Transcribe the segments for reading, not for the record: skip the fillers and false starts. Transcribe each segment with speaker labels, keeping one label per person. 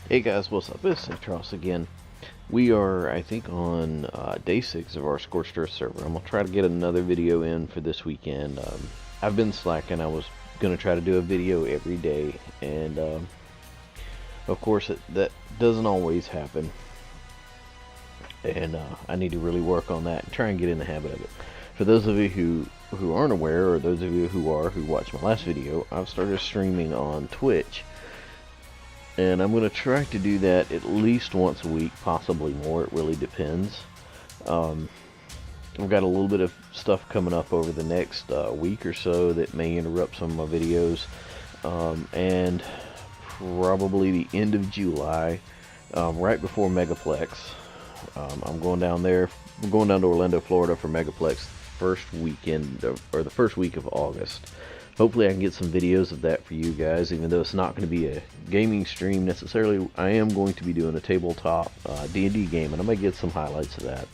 Speaker 1: Hey guys, what's up? It's Satyr again. We are, I think, on day 6 of our Scorched server. I'm going to try to get another video in for this weekend. I've been slacking. I was going to try to do a video every day, and of course that doesn't always happen. And I need to really work on that and try and get in the habit of it. For those of you who aren't aware, or those of you who watched my last video, I've started streaming on Twitch. And I'm going to try to do that at least once a week, possibly more. It really depends. I've got a little bit of stuff coming up over the next week or so that may interrupt some of my videos. And probably the end of July, right before Megaplex. I'm going down there. I'm going down to Orlando, Florida for Megaplex first weekend, or the first week of August. Hopefully I can get some videos of that for you guys, even though it's not going to be a gaming stream necessarily. I am going to be doing a tabletop D&D game, and I might get some highlights of that.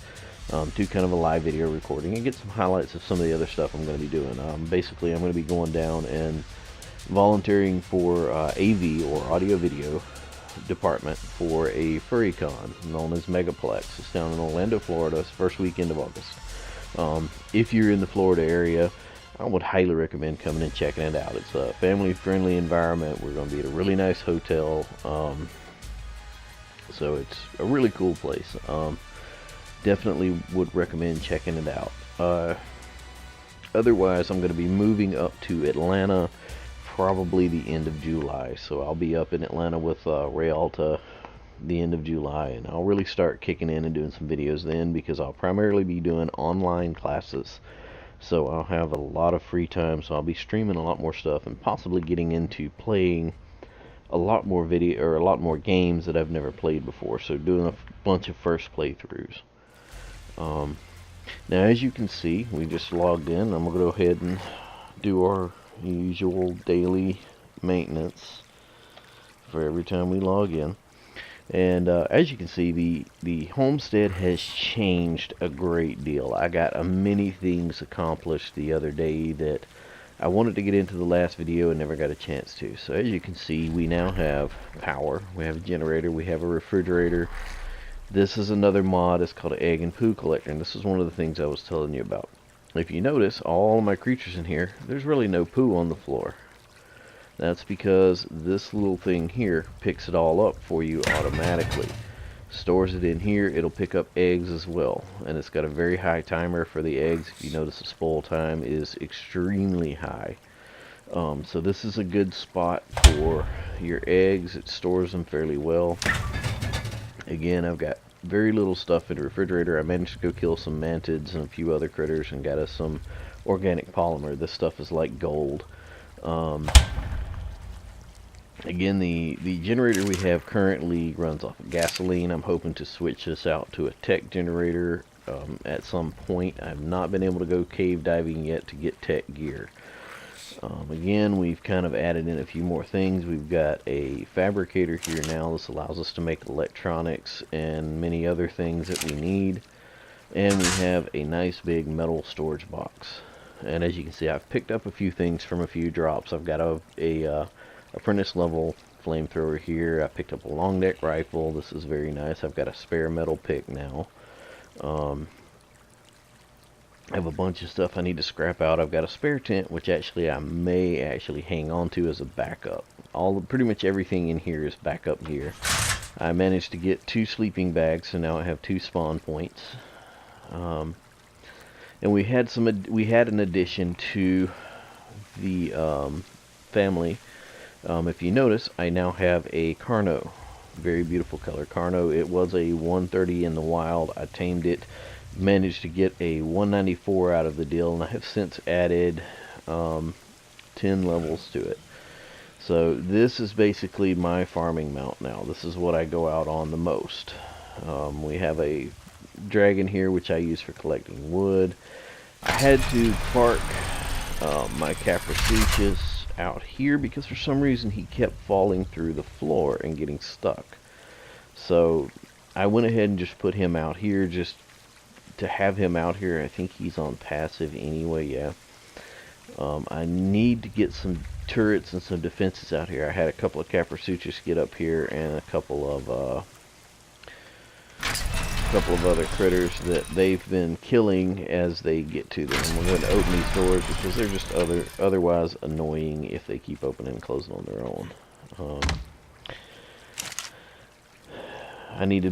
Speaker 1: Do kind of a live video recording and get some highlights of some of the other stuff I'm going to be doing. Basically, I'm going to be going down and volunteering for AV, or audio video department, for a furry con known as Megaplex. It's down in Orlando, Florida. It's the first weekend of August. If you're in the Florida area, I would highly recommend coming and checking it out. It's a family-friendly environment. We're going to be at a really nice hotel, so it's a really cool place. Definitely would recommend checking it out. Otherwise, I'm going to be moving up to Atlanta probably the end of July, so I'll be up in Atlanta with Ray Alta the end of July, and I'll really start kicking in and doing some videos then, because I'll primarily be doing online classes. So I'll have a lot of free time, so I'll be streaming a lot more stuff and possibly getting into playing a lot more video, or a lot more games that I've never played before. So doing a bunch of first playthroughs. Now, as you can see, we just logged in. I'm gonna go ahead and do our usual daily maintenance for every time we log in. And as you can see, the homestead has changed a great deal. I got many things accomplished the other day that I wanted to get into the last video and never got a chance to. So as you can see, we now have power, we have a generator, we have a refrigerator. This is another mod. It's called an egg and poo collector, and this is one of the things I was telling you about. If you notice, all of my creatures in here, there's really no poo on the floor. That's because this little thing here picks it all up for you automatically. Stores it in here. It'll pick up eggs as well. And it's got a very high timer for the eggs. If you notice, the spoil time is extremely high. So this is a good spot for your eggs. It stores them fairly well. Again, I've got very little stuff in the refrigerator. I managed to go kill some mantids and a few other critters and got us some organic polymer. This stuff is like gold. Again, the generator we have currently runs off of gasoline. I'm hoping to switch this out to a tech generator at some point. I've not been able to go cave diving yet to get tech gear. Again, we've kind of added in a few more things. We've got a fabricator here now. This allows us to make electronics and many other things that we need. And we have a nice big metal storage box. And as you can see, I've picked up a few things from a few drops. I've got a apprentice level flamethrower here. I picked up a long neck rifle. This is very nice. I've got a spare metal pick now. I have a bunch of stuff I need to scrap out. I've got a spare tent, which actually I may actually hang on to as a backup. Pretty much everything in here is backup gear. I managed to get 2 sleeping bags, so now I have 2 spawn points. And we had an addition to the family. If you notice, I now have a Carno. Very beautiful color Carno. It was a 130 in the wild. I tamed it. Managed to get a 194 out of the deal, and I have since added 10 levels to it. So this is basically my farming mount now. This is what I go out on the most. We have a dragon here, which I use for collecting wood. I had to park my Capricious out here because for some reason he kept falling through the floor and getting stuck. So I went ahead and just put him out here just to have him out here. I think he's on passive anyway, yeah. I need to get some turrets and some defenses out here. I had a couple of Caprasuchus get up here and a couple of other critters that they've been killing as they get to them. And we're going to open these doors because they're just otherwise annoying if they keep opening and closing on their own. I need to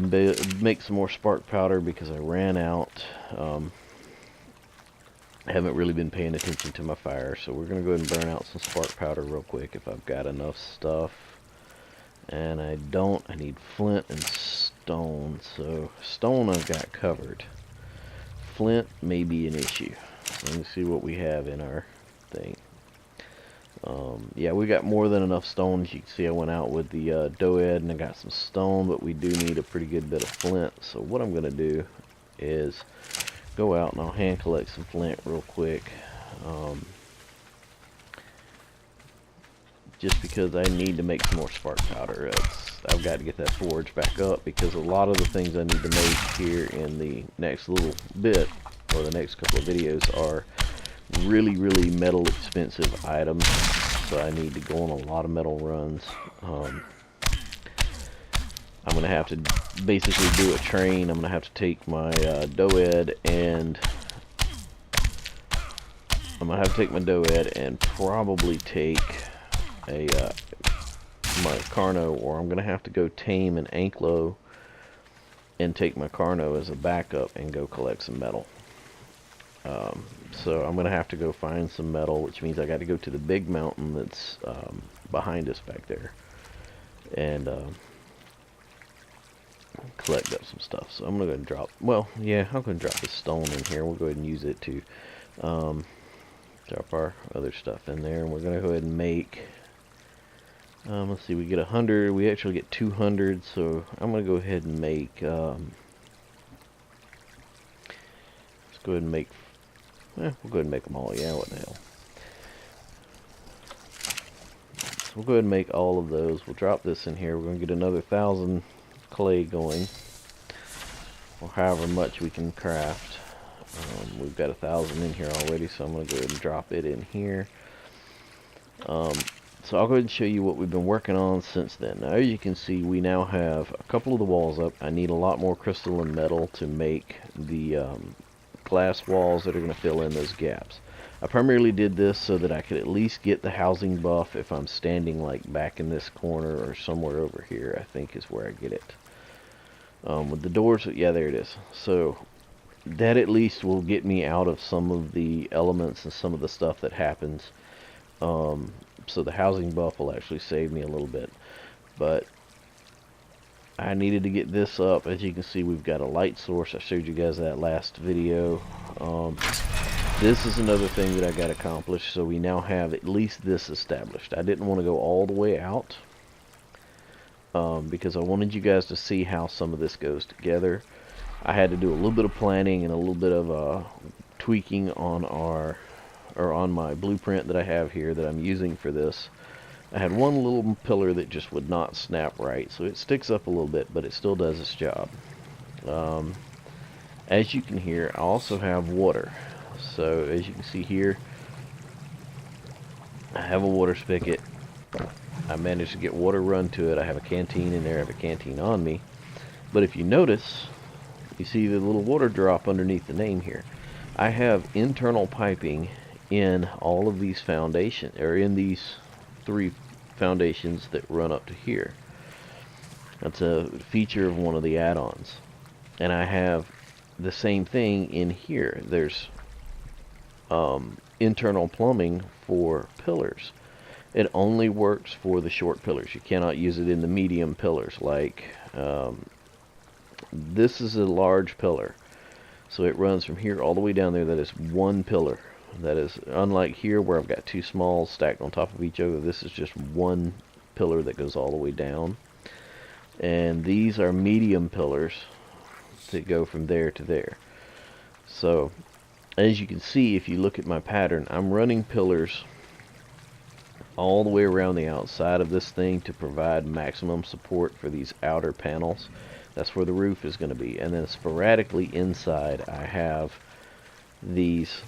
Speaker 1: make some more spark powder because I ran out. I haven't really been paying attention to my fire, so we're going to go ahead and burn out some spark powder real quick if I've got enough stuff. And I don't. I need flint and stone. So stone I've got covered. Flint may be an issue. So let me see what we have in our thing. Yeah, we got more than enough stone. As you can see, I went out with the doed and I got some stone, but we do need a pretty good bit of flint. So what I'm going to do is go out and I'll hand collect some flint real quick. Just because I need to make some more spark powder. I've got to get that forge back up because a lot of the things I need to make here in the next little bit, or the next couple of videos, are really, really metal expensive items. So I need to go on a lot of metal runs. I'm going to have to basically do a train. I'm going to have to take my doed and probably take my Carno, or I'm going to have to go tame an Anklo and take my Carno as a backup and go collect some metal. So I'm going to have to go find some metal, which means I got to go to the big mountain that's behind us back there and collect up some stuff. So I'm going to go and drop, well, yeah, I'm going to drop the stone in here. We'll go ahead and use it to drop our other stuff in there, and we're going to go ahead and make, let's see, we get 100, we actually get 200, so I'm going to go ahead and make, let's go ahead and make, we'll go ahead and make them all, yeah, what the hell. So we'll go ahead and make all of those. We'll drop this in here. We're going to get another 1,000 clay going, or however much we can craft. We've got 1,000 in here already, so I'm going to go ahead and drop it in here. So I'll go ahead and show you what we've been working on since then. Now, as you can see, we now have a couple of the walls up. I need a lot more crystal and metal to make the glass walls that are going to fill in those gaps. I primarily did this so that I could at least get the housing buff if I'm standing like back in this corner or somewhere over here, I think is where I get it. With the doors, yeah, there it is. So that at least will get me out of some of the elements and some of the stuff that happens. So the housing buff will actually save me a little bit. But I needed to get this up. As you can see, we've got a light source. I showed you guys that last video. This is another thing that I got accomplished. So we now have at least this established. I didn't want to go all the way out because I wanted you guys to see how some of this goes together. I had to do a little bit of planning and a little bit of tweaking on on my blueprint that I have here that I'm using for this. I had one little pillar that just would not snap right, so it sticks up a little bit, but it still does its job. As you can hear, I also have water. So as you can see here, I have a water spigot. I managed to get water run to it. I have a canteen in there. I have a canteen on me. But if you notice, you see the little water drop underneath the name here. I have internal piping in all of these foundations, or in these 3 foundations that run up to here. That's a feature of one of the add-ons. And I have the same thing in here. There's internal plumbing for pillars. It only works for the short pillars. You cannot use it in the medium pillars. Like this is a large pillar, so it runs from here all the way down there. That is one pillar. That is unlike here where I've got 2 smalls stacked on top of each other. This is just one pillar that goes all the way down. And these are medium pillars that go from there to there. So as you can see, if you look at my pattern, I'm running pillars all the way around the outside of this thing to provide maximum support for these outer panels. That's where the roof is going to be. And then sporadically inside, I have these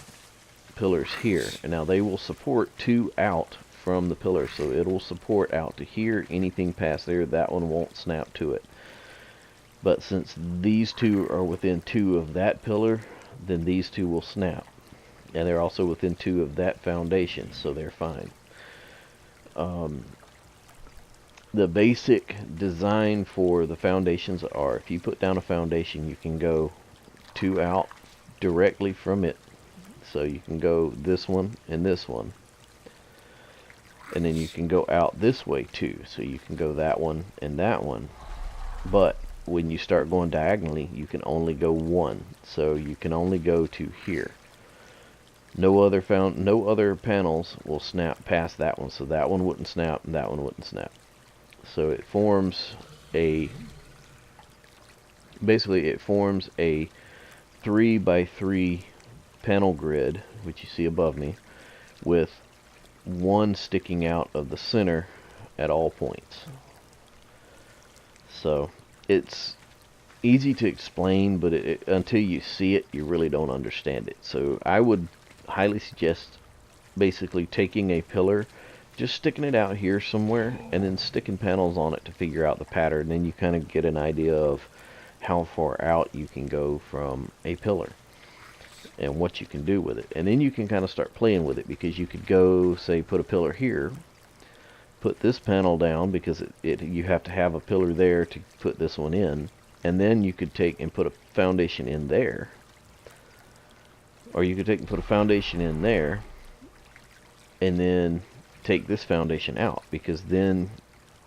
Speaker 1: pillars here. And now they will support 2 out from the pillar, so it'll support out to here. Anything past there, that one won't snap to it. But since these two are within 2 of that pillar, then these two will snap. And they're also within 2 of that foundation, so they're fine. The basic design for the foundations are, if you put down a foundation, you can go 2 out directly from it. So you can go this one and this one. And then you can go out this way too. So you can go that one and that one. But when you start going diagonally, you can only go 1. So you can only go to here. No other panels will snap past that one. So that one wouldn't snap and that one wouldn't snap. So it forms basically it forms a 3 by 3 panel grid, which you see above me, with 1 sticking out of the center at all points. So it's easy to explain, but until you see it, you really don't understand it. So I would highly suggest basically taking a pillar, just sticking it out here somewhere, and then sticking panels on it to figure out the pattern. Then you kind of get an idea of how far out you can go from a pillar and what you can do with it. And then you can kind of start playing with it, because you could go, say, put a pillar here, put this panel down, because you have to have a pillar there to put this one in, and then you could take and put a foundation in there, or you could take and put a foundation in there and then take this foundation out, because then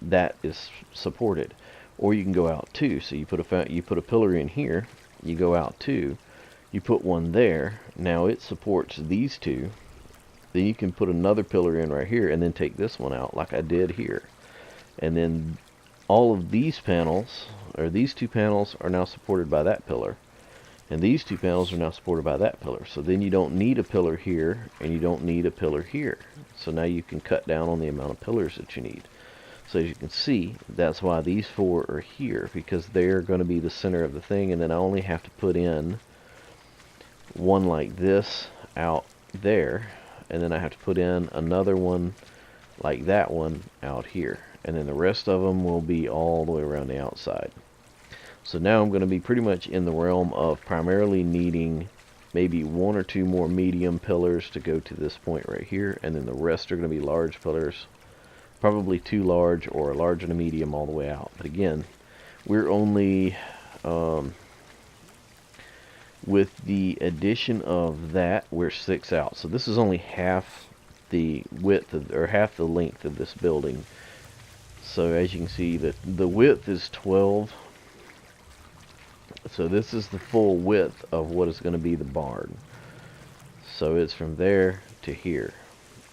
Speaker 1: that is supported. Or you can go out 2, so you put a pillar in here, you go out 2, you put one there, now it supports these 2, then you can put another pillar in right here and then take this one out like I did here. And then all of these panels, or these 2 panels, are now supported by that pillar, and these 2 panels are now supported by that pillar. So then you don't need a pillar here, and you don't need a pillar here. So now you can cut down on the amount of pillars that you need. So as you can see, that's why these 4 are here, because they're going to be the center of the thing. And then I only have to put in one like this out there, and then I have to put in another one like that one out here, and then the rest of them will be all the way around the outside. So now I'm going to be pretty much in the realm of primarily needing maybe 1 or 2 more medium pillars to go to this point right here, and then the rest are going to be large pillars, probably 2 large or a large and a medium all the way out. But again, we're only with the addition of that, we're 6 out. So this is only half the width or half the length of this building. So as you can see, the width is 12. So this is the full width of what is going to be the barn. So it's from there to here.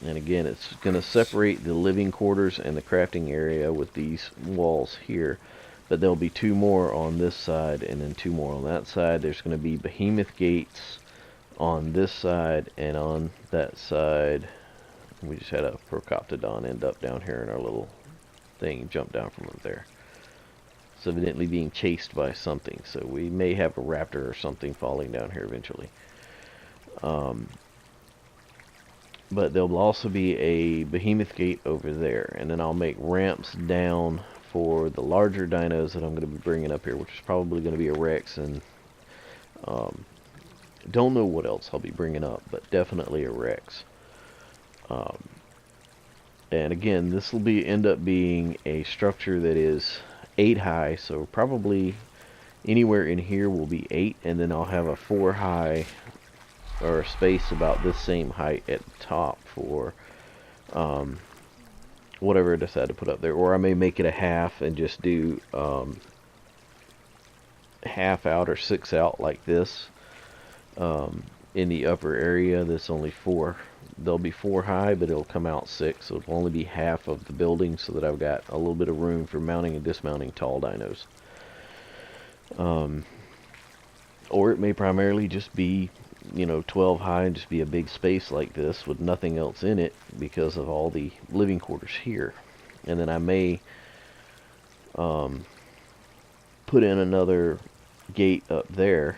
Speaker 1: And again, it's going to separate the living quarters and the crafting area with these walls here. But there'll be 2 more on this side and then 2 more on that side. There's going to be behemoth gates on this side and on that side. We just had a Procoptodon end up down here in our little thing, jump down from up there. It's evidently being chased by something, so we may have a raptor or something falling down here eventually. But there'll also be a behemoth gate over there, and then I'll make ramps down for the larger dinos that I'm going to be bringing up here, which is probably going to be a Rex, and don't know what else I'll be bringing up, but definitely a Rex. And again, this will end up being a structure that is 8 high, so probably anywhere in here will be 8, and then I'll have a 4 high, or a space about this same height at the top for whatever I decide to put up there. Or I may make it a half and just do half out or 6 out like this. In the upper area, that's only 4. There'll be 4 high, but it'll come out 6, so it'll only be half of the building, so that I've got a little bit of room for mounting and dismounting tall dinos. Or it may primarily just be, 12 high and just be a big space like this with nothing else in it because of all the living quarters here. And then I may put in another gate up there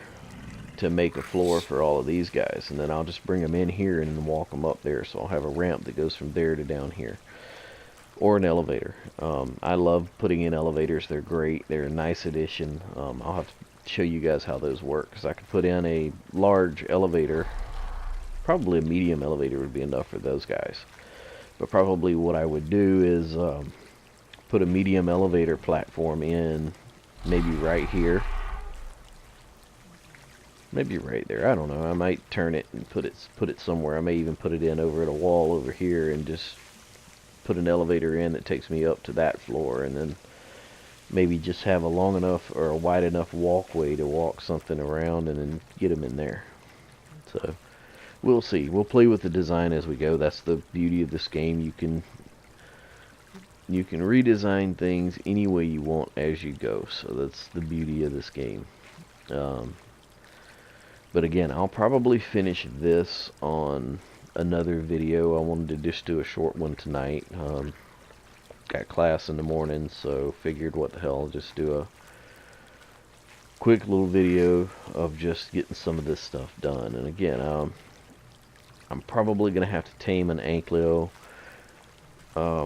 Speaker 1: to make a floor for all of these guys, and then I'll just bring them in here and walk them up there. So I'll have a ramp that goes from there to down here, or an elevator. I love putting in elevators. They're great. They're a nice addition. I'll have to show you guys how those work, because I could put in a large elevator. Probably a medium elevator would be enough for those guys, but probably what I would do is put a medium elevator platform in, maybe right here, maybe right there. I don't know. I might turn it and put it somewhere. I may even put it in over at a wall over here and just put an elevator in that takes me up to that floor, and then maybe just have a long enough or a wide enough walkway to walk something around and then get them in there. So we'll see. We'll play with the design as we go. That's the beauty of this game. You can redesign things any way you want as you go. So that's the beauty of this game. But again, I'll probably finish this on another video. I wanted to just do a short one tonight. Got class in the morning, so figured what the hell, just do a quick little video of just getting some of this stuff done. And again, I'm probably going to have to tame an Anky,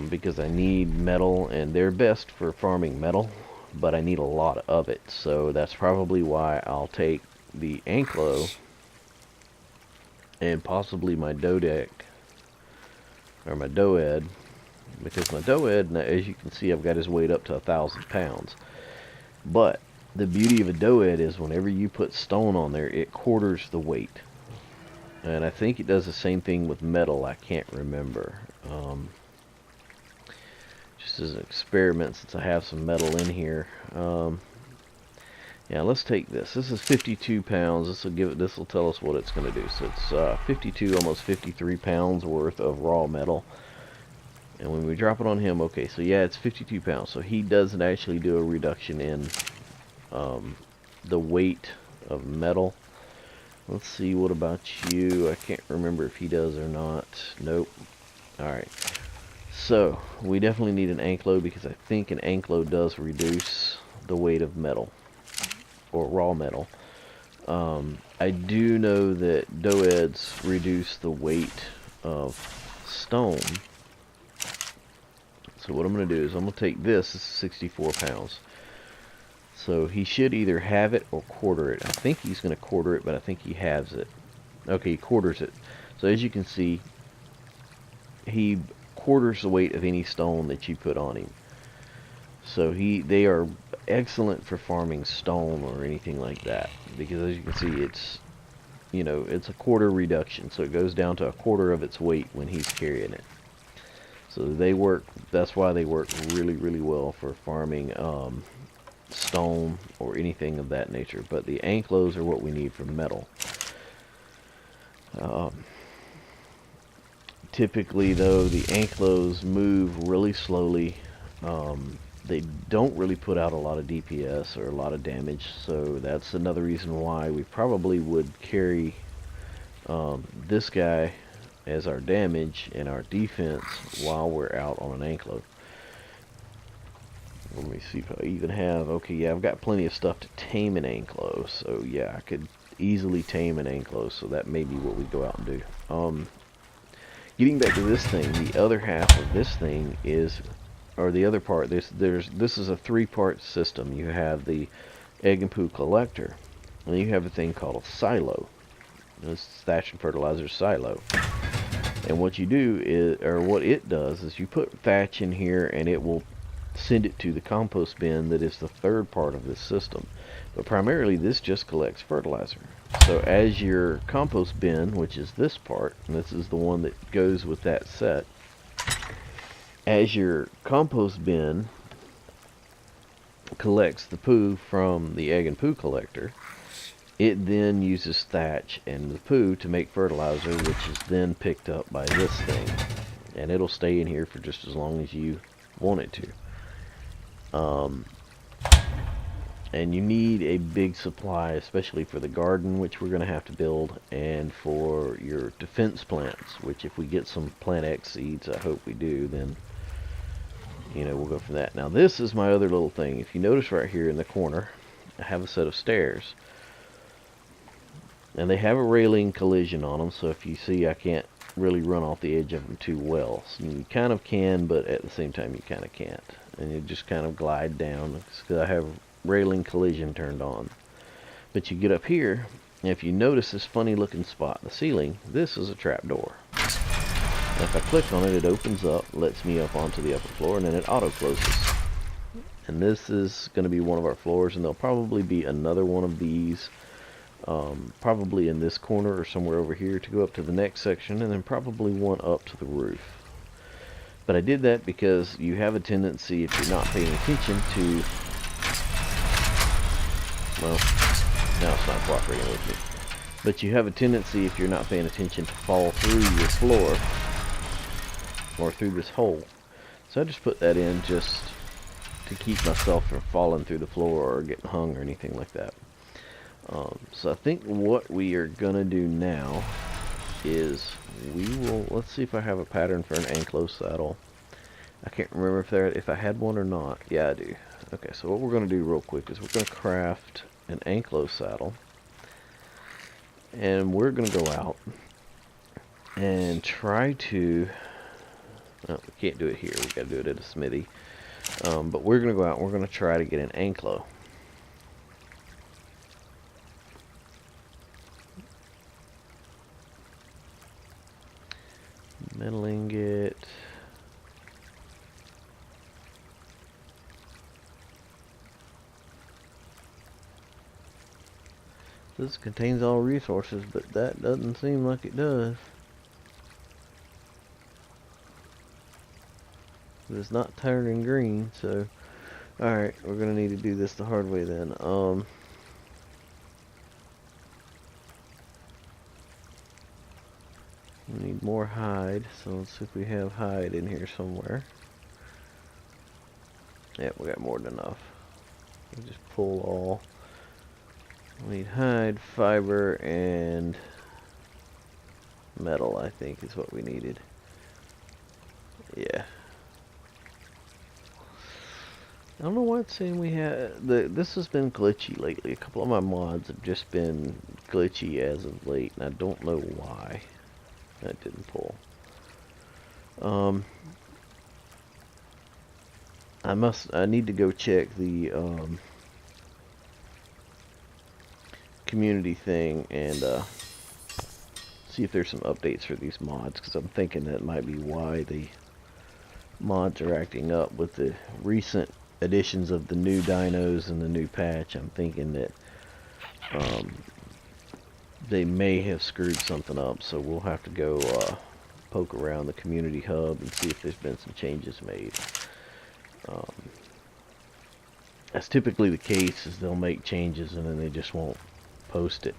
Speaker 1: because I need metal, and they're best for farming metal, but I need a lot of it. So that's probably why I'll take the Anky and possibly my Dodec, or my Doed, because my Doed, as you can see, I've got his weight up to 1,000 pounds. But the beauty of a Doed is whenever you put stone on there, it quarters the weight. And I think it does the same thing with metal. I can't remember. Just as an experiment, since I have some metal in here. Yeah, let's take this. This is 52 pounds. This will tell us what it's going to do. So it's 52, almost 53 pounds worth of raw metal. And when we drop it on him, okay, so yeah, it's 52 pounds. So he doesn't actually do a reduction in the weight of metal. Let's see, what about you? I can't remember if he does or not. Nope. Alright. So, we definitely need an Anky, because I think an Anky does reduce the weight of metal, or raw metal. I do know that Doeds reduce the weight of stone. So what I'm going to do is I'm going to take this is 64 pounds. So he should either have it or quarter it. I think he's going to quarter it, but I think he halves it. Okay, he quarters it. So as you can see, he quarters the weight of any stone that you put on him. So they are excellent for farming stone or anything like that, because as you can see, it's, you know, it's a quarter reduction, so it goes down to a quarter of its weight when he's carrying it. So they work. That's why they work really, really well for farming stone or anything of that nature. But the Anky are what we need for metal. Typically, though, the Anky move really slowly. They don't really put out a lot of DPS or a lot of damage, so that's another reason why we probably would carry this guy as our damage and our defense while we're out on an Anky. Let me see if I even have... Okay, yeah, I've got plenty of stuff to tame an Anky, so yeah, I could easily tame an Anky, so that may be what we go out and do. Getting back to this thing, the other half of this thing is... or the other part, this is a three-part system. You have the egg and poo collector, and then you have a thing called a silo. This thatch and fertilizer silo. And what you do is, or what it does, is you put thatch in here, and it will send it to the compost bin that is the third part of this system. But primarily, this just collects fertilizer. So as your compost bin, which is this part, and this is the one that goes with that set, as your compost bin collects the poo from the egg and poo collector, it then uses thatch and the poo to make fertilizer, which is then picked up by this thing. And it'll stay in here for just as long as you want it to. And you need a big supply, especially for the garden, which we're going to have to build, and for your defense plants, which if we get some Plant X seeds, I hope we do, then, you know, we'll go from that. Now, this is my other little thing. If you notice right here in the corner, I have a set of stairs. And they have a railing collision on them, so if you see, I can't really run off the edge of them too well. So you kind of can, but at the same time you kind of can't. And you just kind of glide down, because I have railing collision turned on. But you get up here, and if you notice this funny looking spot in the ceiling, this is a trap door. If I click on it, it opens up, lets me up onto the upper floor, and then it auto closes. And this is going to be one of our floors, and there'll probably be another one of these, probably in this corner or somewhere over here to go up to the next section, and then probably one up to the roof. But I did that because you have a tendency, if you're not paying attention to, well, now it's not cooperating with me, but you have a tendency, if you're not paying attention, to fall through your floor or through this hole. So I just put that in just to keep myself from falling through the floor or getting hung or anything like that. So I think what we are gonna do now is let's see if I have a pattern for an anklo saddle. I can't remember if I had one or not. Yeah, I do. Okay, so what we're gonna do real quick is we're gonna craft an anklo saddle, and we're gonna go out and try to, well, we can't do it here, we gotta do it at a smithy, but we're gonna go out and we're gonna try to get an anklo. Metal ingot. This contains all resources, but that doesn't seem like it does. It's not turning green, so alright, we're gonna need to do this the hard way then. We need more hide, so let's see if we have hide in here somewhere. Yep, we got more than enough. We'll just pull all. We need hide, fiber, and metal, I think is what we needed. Yeah. I don't know why it's saying we had this has been glitchy lately. A couple of my mods have just been glitchy as of late, and I don't know why. That didn't pull. I need to go check the community thing and see if there's some updates for these mods, because I'm thinking that might be why the mods are acting up with the recent additions of the new dinos and the new patch. I'm thinking that they may have screwed something up, so we'll have to go poke around the community hub and see if there's been some changes made. That's typically the case, is they'll make changes and then they just won't post it.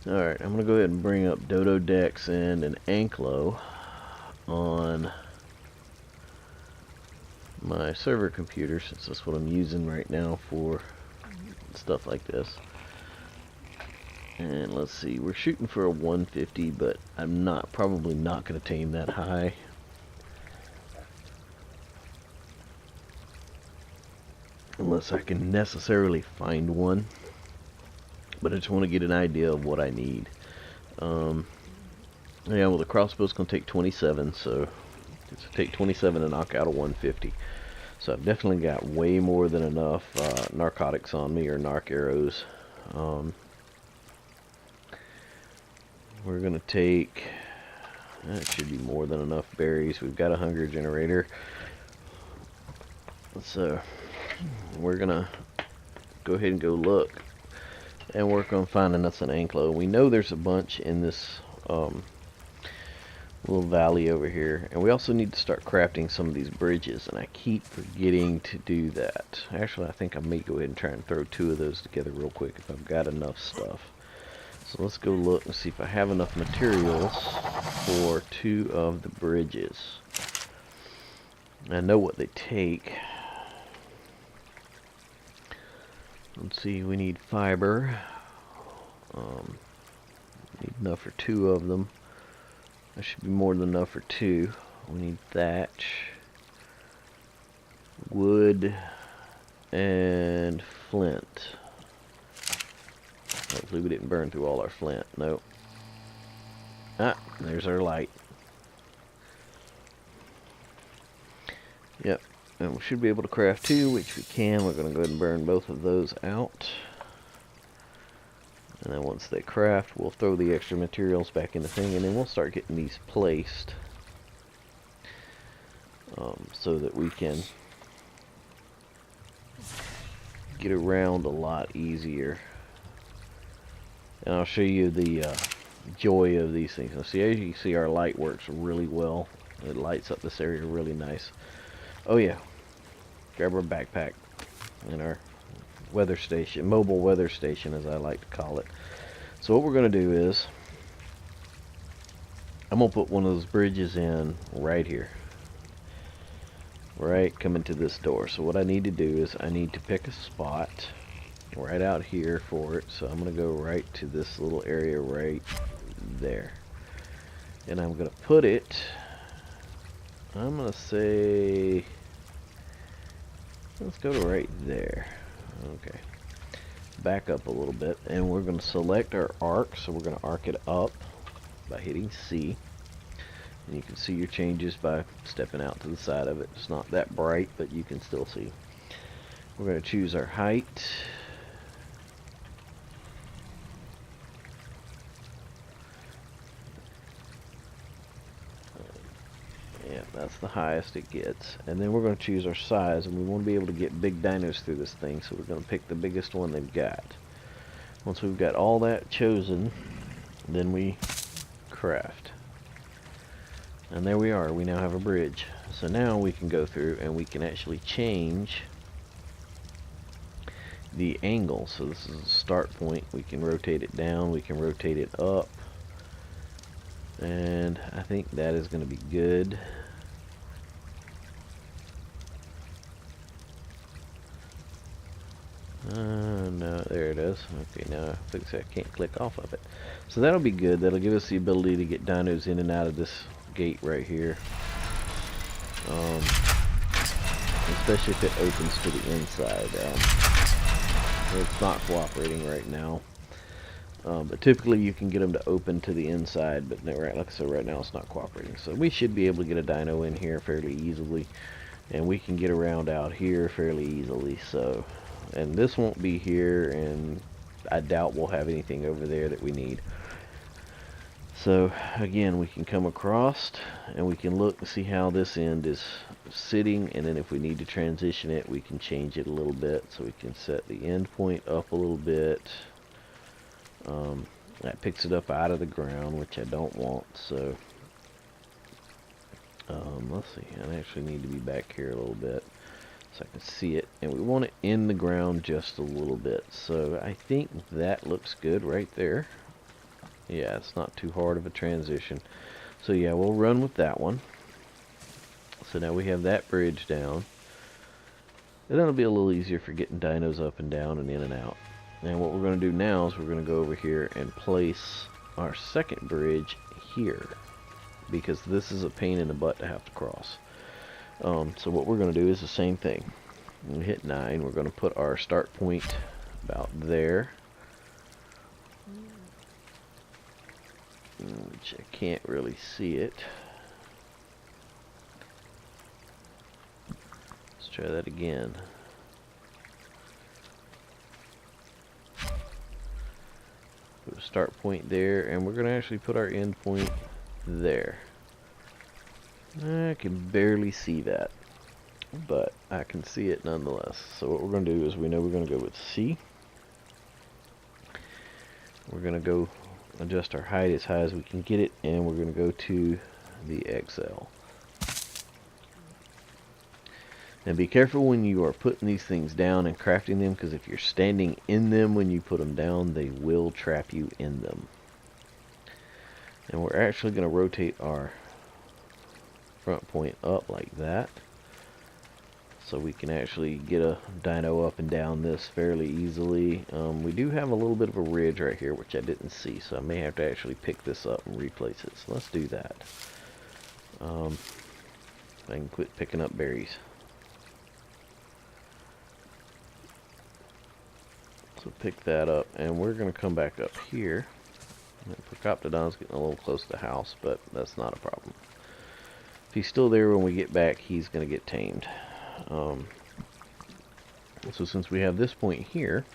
Speaker 1: Alright, I'm going to go ahead and bring up Dodo Dex and an Anklo on my server computer, since that's what I'm using right now for stuff like this. And let's see, we're shooting for a 150, but I'm probably not going to tame that high. Unless I can necessarily find one. But I just want to get an idea of what I need. Yeah, well, the crossbow's going to take 27, so it's going to take 27 to knock out a 150. So I've definitely got way more than enough narcotics on me, or narc arrows. We're going to take, that should be more than enough berries. We've got a hunger generator. So we're going to go ahead and go look and work on finding us an anklo. We know there's a bunch in this little valley over here, and we also need to start crafting some of these bridges, and I keep forgetting to do that. Actually, I think I may go ahead and try and throw 2 of those together real quick if I've got enough stuff. So let's go look and see if I have enough materials for 2 of the bridges. I know what they take. Let's see, we need fiber. Need enough for 2 of them. That should be more than enough for 2. We need thatch, wood, and flint. Hopefully we didn't burn through all our flint. Nope. Ah, there's our light. Yep. And we should be able to craft 2, which we can. We're going to go ahead and burn both of those out. And then once they craft, we'll throw the extra materials back in the thing, and then we'll start getting these placed so that we can get around a lot easier. And I'll show you the joy of these things. Now, see, as you can see, our light works really well. It lights up this area really nice. Oh yeah, grab our backpack and our weather station, mobile weather station as I like to call it. So what we're going to do is, I'm going to put one of those bridges in right here. Right coming to this door. So what I need to do is I need to pick a spot right out here for it. So I'm going to go right to this little area right there. And I'm going to put it, I'm going to say, let's go to right there. Okay. Back up a little bit, and we're going to select our arc. So we're going to arc it up by hitting C. And you can see your changes by stepping out to the side of it. It's not that bright, but you can still see. We're going to choose our height. Yeah, that's the highest it gets. And then we're going to choose our size, and we want to be able to get big dinos through this thing, so we're going to pick the biggest one they've got. Once we've got all that chosen, then we craft. And there we are, we now have a bridge. So now we can go through and we can actually change the angle. So this is a start point. We can rotate it down, we can rotate it up. And I think that is going to be good. No, there it is. Okay, now I can't click off of it. So that'll be good. That'll give us the ability to get dinos in and out of this gate right here. Especially if it opens to the inside. It's not cooperating right now. But typically you can get them to open to the inside, but like I said, right now it's not cooperating. So we should be able to get a dino in here fairly easily, and we can get around out here fairly easily. So, and this won't be here, and I doubt we'll have anything over there that we need. So again, we can come across and we can look and see how this end is sitting, and then if we need to transition it, we can change it a little bit. So we can set the end point up a little bit. That picks it up out of the ground, which I don't want. So let's see, I actually need to be back here a little bit so I can see it, and we want it in the ground just a little bit. So I think that looks good right there. Yeah, it's not too hard of a transition. So yeah, we'll run with that one. So now we have that bridge down, and that'll be a little easier for getting dinos up and down and in and out. And what we're going to do now is we're going to go over here and place our second bridge here, because this is a pain in the butt to have to cross. So what we're going to do is the same thing. When we hit 9, we're going to put our start point about there, which I can't really see it. Let's try that again. Put a start point there, and we're going to actually put our end point there. I can barely see that, but I can see it nonetheless. So what we're going to do is, we know we're going to go with C. We're going to go adjust our height as high as we can get it, and we're going to go to the XL. And be careful when you are putting these things down and crafting them, because if you're standing in them when you put them down, they will trap you in them. And we're actually going to rotate our front point up like that, so we can actually get a dino up and down this fairly easily. We do have a little bit of a ridge right here, which I didn't see, so I may have to actually pick this up and replace it. So let's do that. I can quit picking up berries. So pick that up, and we're going to come back up here. Procoptodon's getting a little close to the house, but that's not a problem. If he's still there when we get back, he's going to get tamed. So since we have this point here,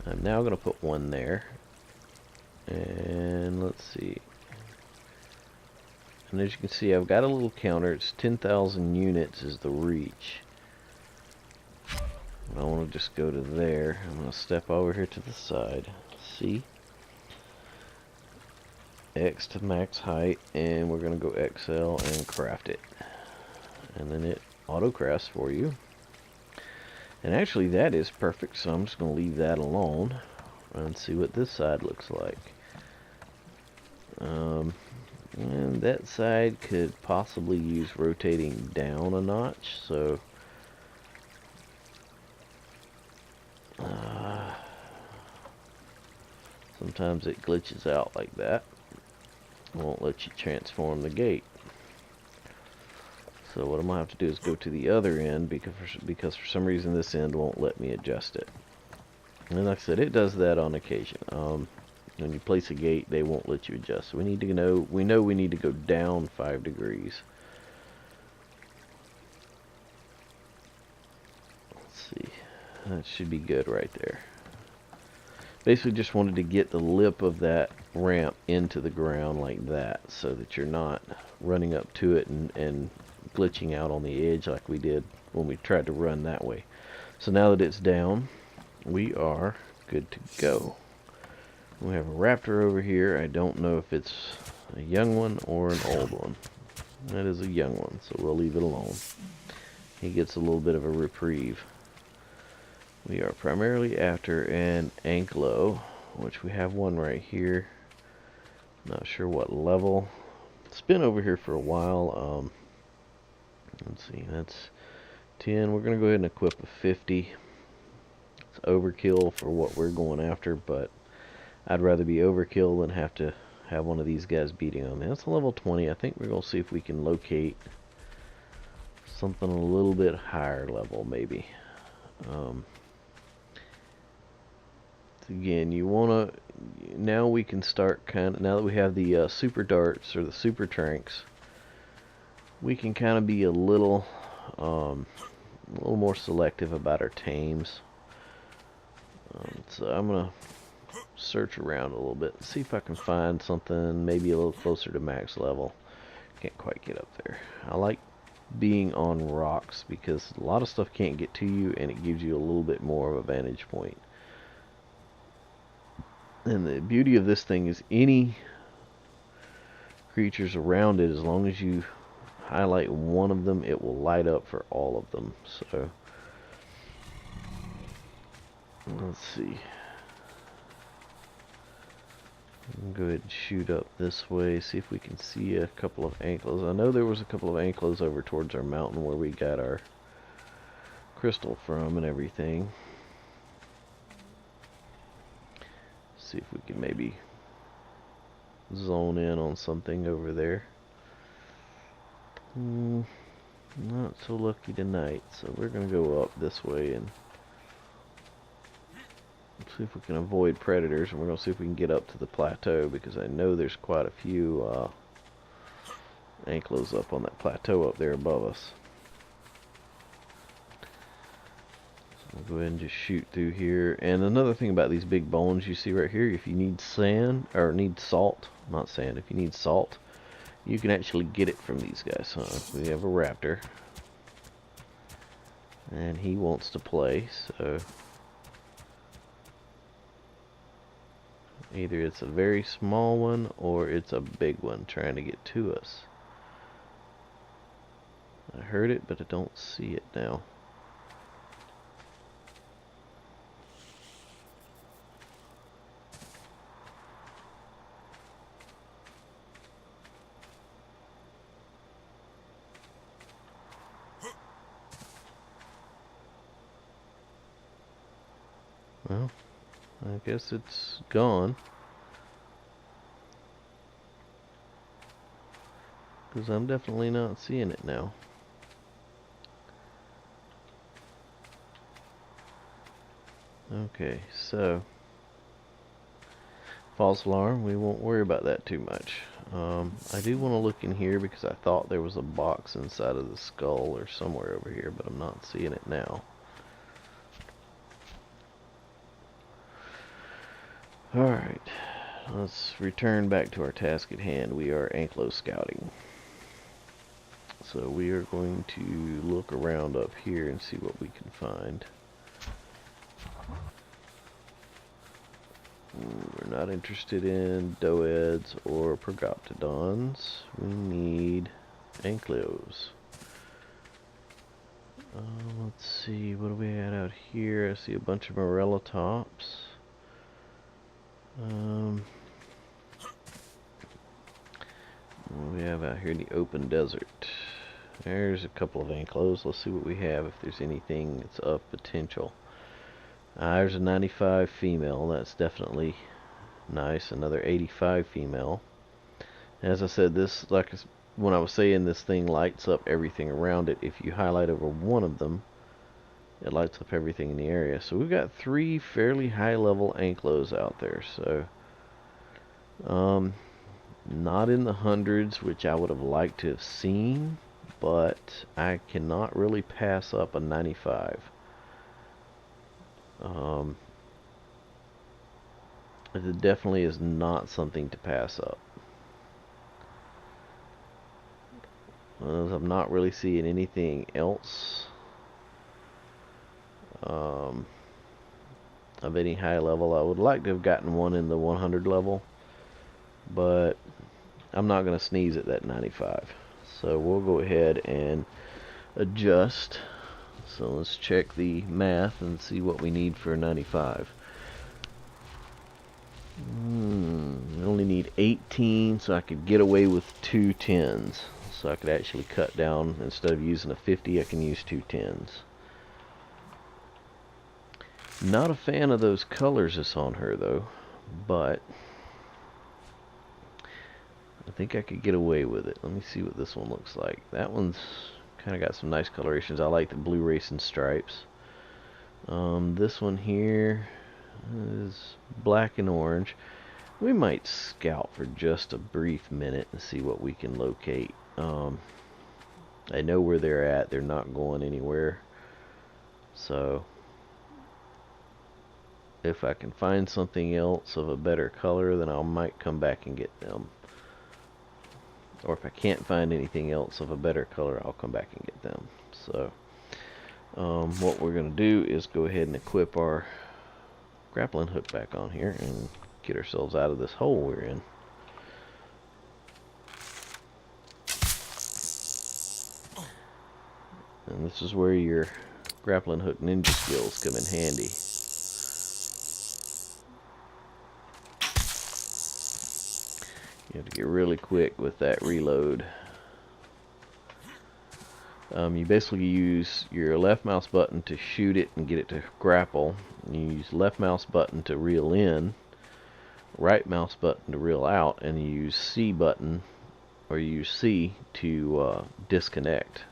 Speaker 1: I'm now going to put one there. And let's see. And as you can see, I've got a little counter. It's 10,000 units is the reach. I want to just go to there. I'm going to step over here to the side. See? X to max height, and we're going to go XL and craft it. And then it auto crafts for you. And actually that is perfect, so I'm just going to leave that alone and see what this side looks like. And that side could possibly use rotating down a notch, so sometimes it glitches out like that. Won't let you transform the gate. So what I'm going to have to do is go to the other end because for some reason this end won't let me adjust it. And like I said, it does that on occasion. When you place a gate, they won't let you adjust. So we need to know we need to go down 5 degrees. Let's see. That should be good right there. Basically just wanted to get the lip of that ramp into the ground like that, so that you're not running up to it and glitching out on the edge like we did when we tried to run that way. So now that it's down, we are good to go. We have a raptor over here. I don't know if it's a young one or an old one. That is a young one, so we'll leave it alone. He gets a little bit of a reprieve. We are primarily after an anklo, which we have one right here. Not sure what level. It's been over here for a while. Let's see, that's 10. We're going to go ahead and equip a 50. It's overkill for what we're going after, but I'd rather be overkill than have to have one of these guys beating on me. That's a level 20. I think we're going to see if we can locate something a little bit higher level, maybe. Again, you want to, now we can start now that we have the super darts or the super tranks, we can kind of be a little more selective about our tames. So I'm going to search around a little bit and see if I can find something maybe a little closer to max level. Can't quite get up there. I like being on rocks because a lot of stuff can't get to you, and it gives you a little bit more of a vantage point. And the beauty of this thing is any creatures around it, as long as you highlight one of them, it will light up for all of them. So let's see. Go ahead and shoot up this way, see if we can see a couple of ankles. I know there was a couple of ankles over towards our mountain where we got our crystal from and everything. See if we can maybe zone in on something over there. Not so lucky tonight, so we're going to go up this way and see if we can avoid predators, and we're going to see if we can get up to the plateau, because I know there's quite a few anklos up on that plateau up there above us. I'll go ahead and just shoot through here. And another thing about these big bones you see right here, if you need sand, or need salt, not sand, if you need salt, you can actually get it from these guys. We have a raptor, and he wants to play, so either it's a very small one or it's a big one trying to get to us. I heard it, but I don't see it now. Well, I guess it's gone, because I'm definitely not seeing it now. Okay, so false alarm, we won't worry about that too much. I do want to look in here because I thought there was a box inside of the skull or somewhere over here, but I'm not seeing it now. Alright, let's return back to our task at hand. We are anklo scouting. So we are going to look around up here and see what we can find. We're not interested in doeds or progoptodons. We need anklos. Let's see, what do we have out here? I see a bunch of morellatops. What do we have out here in the open desert? There's a couple of anklos. Let's see what we have, if there's anything that's of potential. There's a 95 female. That's definitely nice. Another 85 female. As I said, this, like when I was saying, this thing lights up everything around it. If you highlight over one of them, it lights up everything in the area. So we've got 3 fairly high level anklos out there. So not in the hundreds, which I would have liked to have seen, but I cannot really pass up a 95. It definitely is not something to pass up. I'm not really seeing anything else of any high level. I would like to have gotten one in the 100 level, but I'm not going to sneeze at that 95. So we'll go ahead and adjust. So let's check the math and see what we need for a 95. I only need 18, so I could get away with 2 10s. So I could actually cut down, instead of using a 50, I can use 2 10s. Not a fan of those colors that's on her though, but I think I could get away with it. Let me see what this one looks like. That one's kind of got some nice colorations. I like the blue racing stripes. This one here is black and orange. We might scout for just a brief minute and see what we can locate. I know where they're at. They're not going anywhere. So if I can find something else of a better color, then I might come back and get them. Or if I can't find anything else of a better color, I'll come back and get them. So what we're going to do is go ahead and equip our grappling hook back on here and get ourselves out of this hole we're in. And this is where your grappling hook ninja skills come in handy. You have to get really quick with that reload. You basically use your left mouse button to shoot it and get it to grapple. You use left mouse button to reel in, right mouse button to reel out, and you use C button, or you use C to disconnect.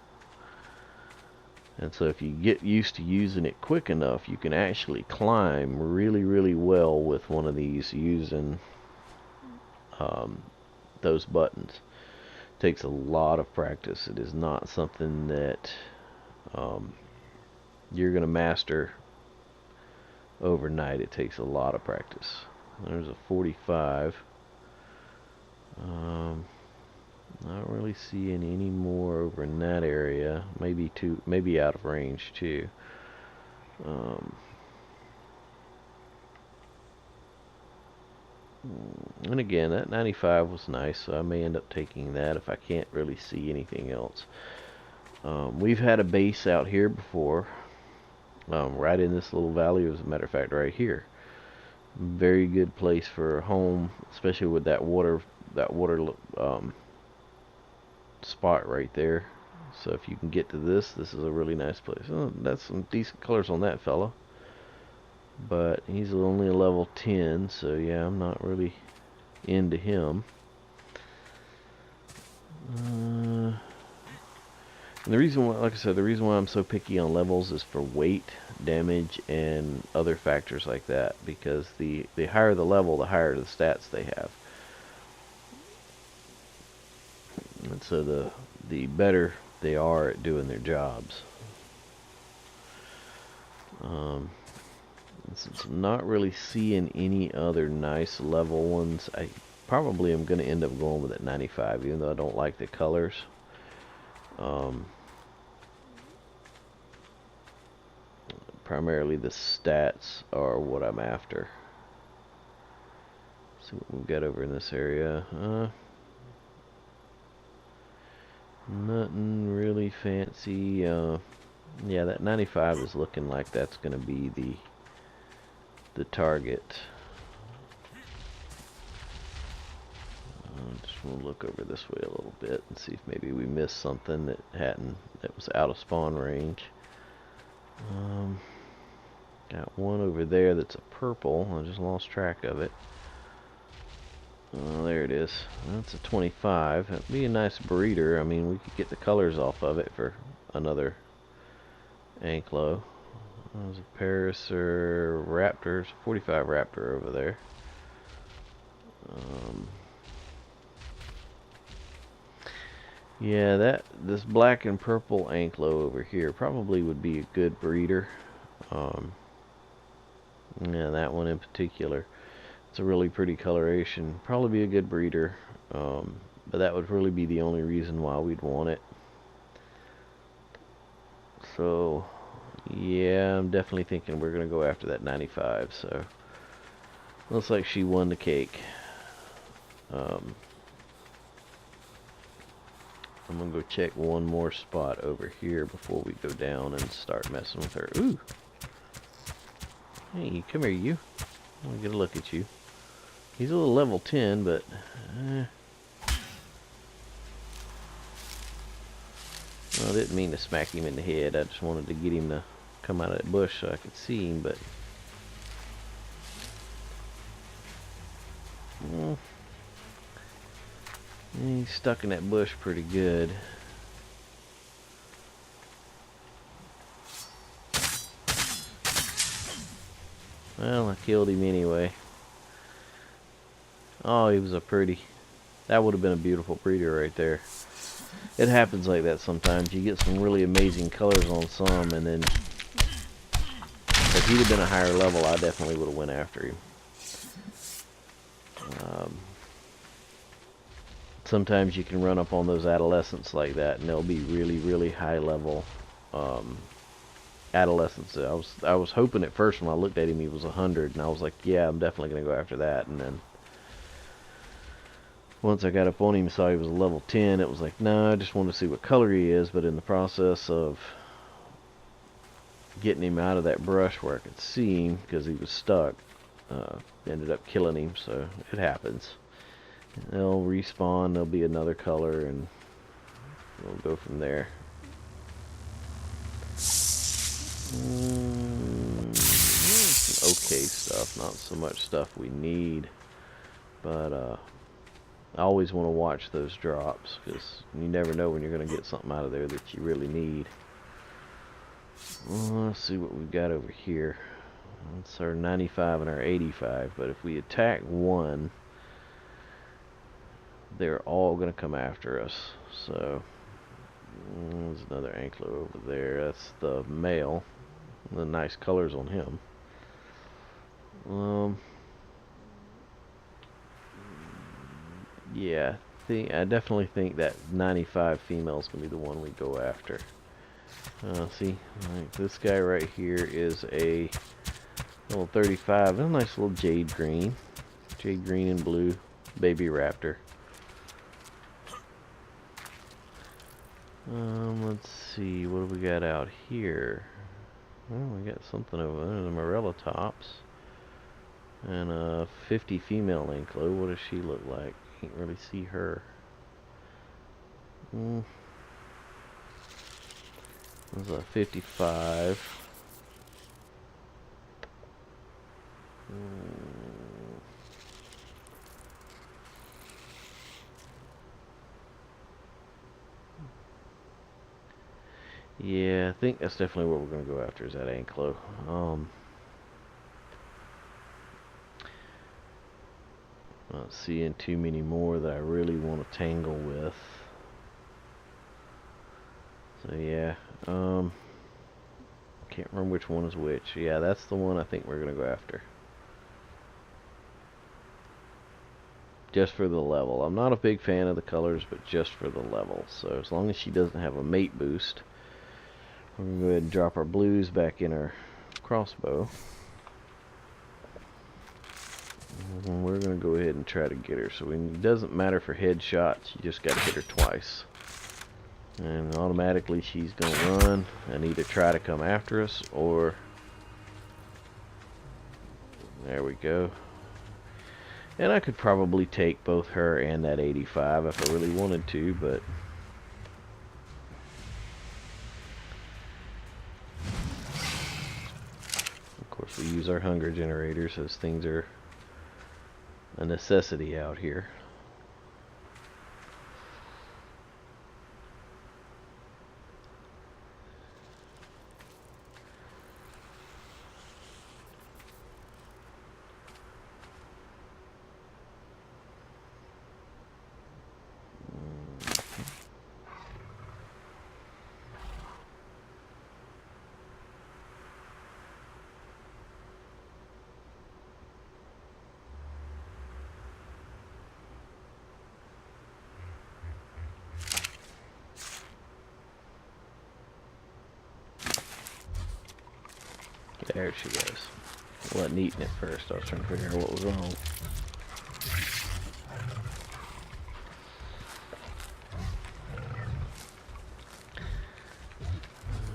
Speaker 1: And so if you get used to using it quick enough, you can actually climb really, really well with one of these using those buttons. It takes a lot of practice. It is not something that you're going to master overnight. It takes a lot of practice. There's a 45. Not really seeing any more over in that area. Maybe out of range too. And again, that 95 was nice, so I may end up taking that if I can't really see anything else. We've had a base out here before, right in this little valley, as a matter of fact, right here. Very good place for a home, especially with that water spot right there. So if you can get to this is a really nice place. Oh, that's some decent colors on that fella. But he's only a level 10, so yeah, I'm not really into him. And the reason why, like I said, the reason why I'm so picky on levels is for weight. damage, and other factors like that, because the higher the level, the higher the stats they have. And so the better they are at doing their jobs. Since I'm not really seeing any other nice level ones, I probably am going to end up going with that 95, even though I don't like the colors. Primarily the stats are what I'm after. See what we've got over in this area. Nothing really fancy. Yeah, that 95 is looking like that's going to be the target. Just want to look over this way a little bit and see if maybe we missed something that was out of spawn range. Got one over there that's a purple. I just lost track of it. Oh, there it is. That's a 25. That'd be a nice breeder. I mean, we could get the colors off of it for another Anklo. There's a Paris or Raptors, 45 Raptor over there. Yeah, this black and purple Anklo over here probably would be a good breeder. Yeah, that one in particular. It's a really pretty coloration. Probably be a good breeder. But that would really be the only reason why we'd want it. So, yeah, I'm definitely thinking we're going to go after that 95. So, looks like she won the cake. I'm going to go check one more spot over here before we go down and start messing with her. Ooh! Hey, come here, you. I want to get a look at you. He's a little level 10, but... Well, I didn't mean to smack him in the head. I just wanted to get him to come out of that bush so I could see him, but... He's stuck in that bush pretty good. Well, I killed him anyway. Oh, he was a pretty... That would have been a beautiful breeder right there. It happens like that sometimes. You get some really amazing colors on some, and then... If he'd have been a higher level, I definitely would have went after him. Sometimes you can run up on those adolescents like that, and they'll be really, really high level adolescents. I was hoping at first when I looked at him he was 100, and I was like, yeah, I'm definitely gonna go after that. And then once I got up on him and saw he was a level 10, it was like, no, I just want to see what color he is. But in the process of getting him out of that brush where I could see him because he was stuck, ended up killing him. So it happens. They'll respawn, there'll be another color, and we'll go from there. Some okay stuff, not so much stuff we need, but I always want to watch those drops, because you never know when you're going to get something out of there that you really need. Let's see what we've got over here. That's our 95 and our 85, but if we attack one, they're all going to come after us. So there's another Anklo over there. That's the male. The nice colors on him. Yeah, I definitely think that 95 female is going to be the one we go after. See, like this guy right here is a level 35. A nice little jade green and blue baby raptor. Let's see, what do we got out here? Well, we got something over there, the Morella tops. And a 50 female Anklo. What does she look like? Can't really see her. There's a 55. Yeah, I think that's definitely what we're going to go after, is that anklo. Not seeing too many more that I really want to tangle with. So yeah, can't remember which one is which. Yeah, that's the one I think we're going to go after. Just for the level. I'm not a big fan of the colors, but just for the level. So as long as she doesn't have a mate boost, we're going to go ahead and drop our blues back in our crossbow. And we're going to go ahead and try to get her. So it doesn't matter for headshots, you just got to hit her twice. And automatically she's going to run and either try to come after us or... There we go. And I could probably take both her and that 85 if I really wanted to, but... Of course we use our hunger generators as things are a necessity out here. There she goes. Wasn't eating it first. I was trying to figure out what was wrong.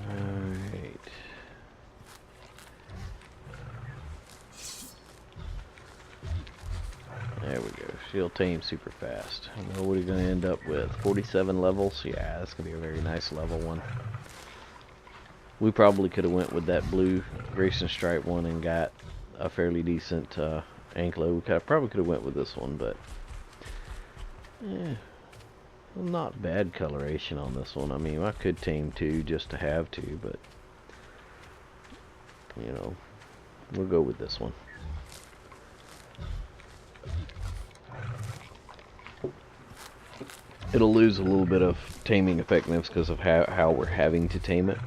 Speaker 1: Alright. There we go. She'll tame super fast. I know what you're going to end up with. 47 levels. Yeah, that's going to be a very nice level one. We probably could have went with that blue Grayson Stripe one and got a fairly decent anklo. We probably could have went with this one, but yeah, not bad coloration on this one. I mean, I could tame two just to have two, but you know, we'll go with this one. It'll lose a little bit of taming effectiveness because of how we're having to tame it.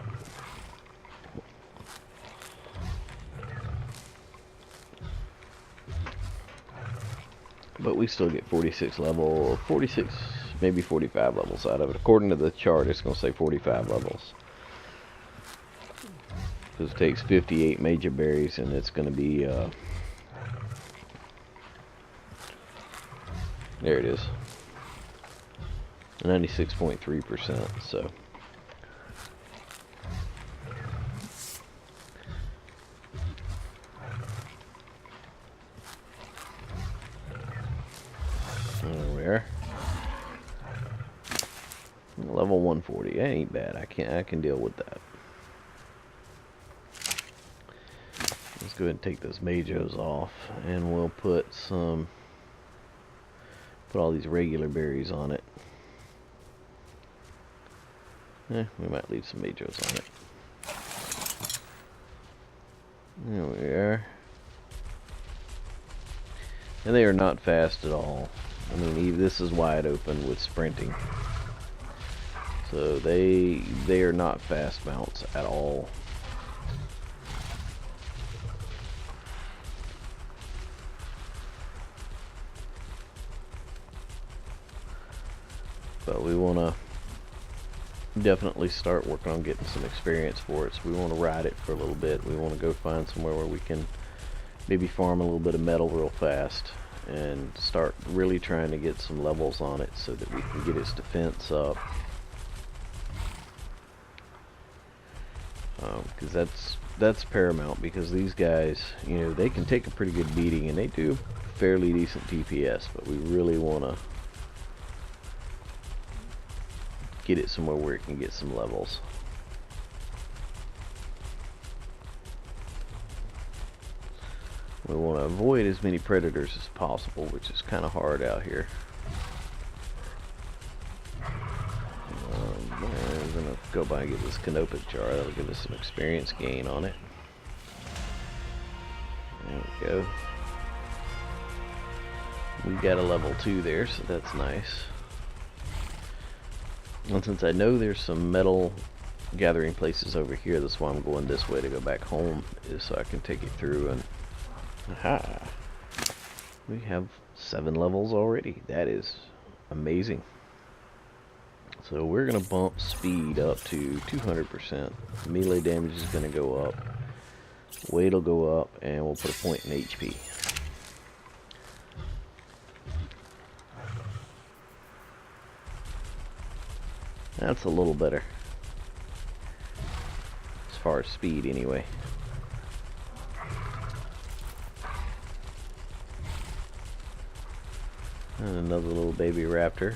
Speaker 1: But we still get 46 maybe 45 levels out of it. According to the chart, it's going to say 45 levels. Because it takes 58 major berries, and it's going to be, there it is. 96.3%, so. There. Level 140. That ain't bad. I can deal with that. Let's go ahead and take those majos off, and we'll put all these regular berries on it. We might leave some majos on it. There we are. And they are not fast at all. I mean, this is wide open with sprinting. So they are not fast mounts at all. But we want to definitely start working on getting some experience for it. So we want to ride it for a little bit. We want to go find somewhere where we can maybe farm a little bit of metal real fast and start really trying to get some levels on it so that we can get its defense up. Because that's paramount, because these guys, you know, they can take a pretty good beating and they do fairly decent DPS, but we really want to get it somewhere where it can get some levels. We want to avoid as many predators as possible, which is kind of hard out here. There's an go by and get this canopic jar. That'll give us some experience gain on it. There we go. We got a level 2 there, so that's nice. And since I know there's some metal gathering places over here, that's why I'm going this way to go back home, is so I can take it through and... Aha! We have 7 levels already. That is amazing. So we're going to bump speed up to 200%. Melee damage is going to go up. Weight will go up, and we'll put a point in HP. That's a little better. As far as speed, anyway. And another little baby raptor.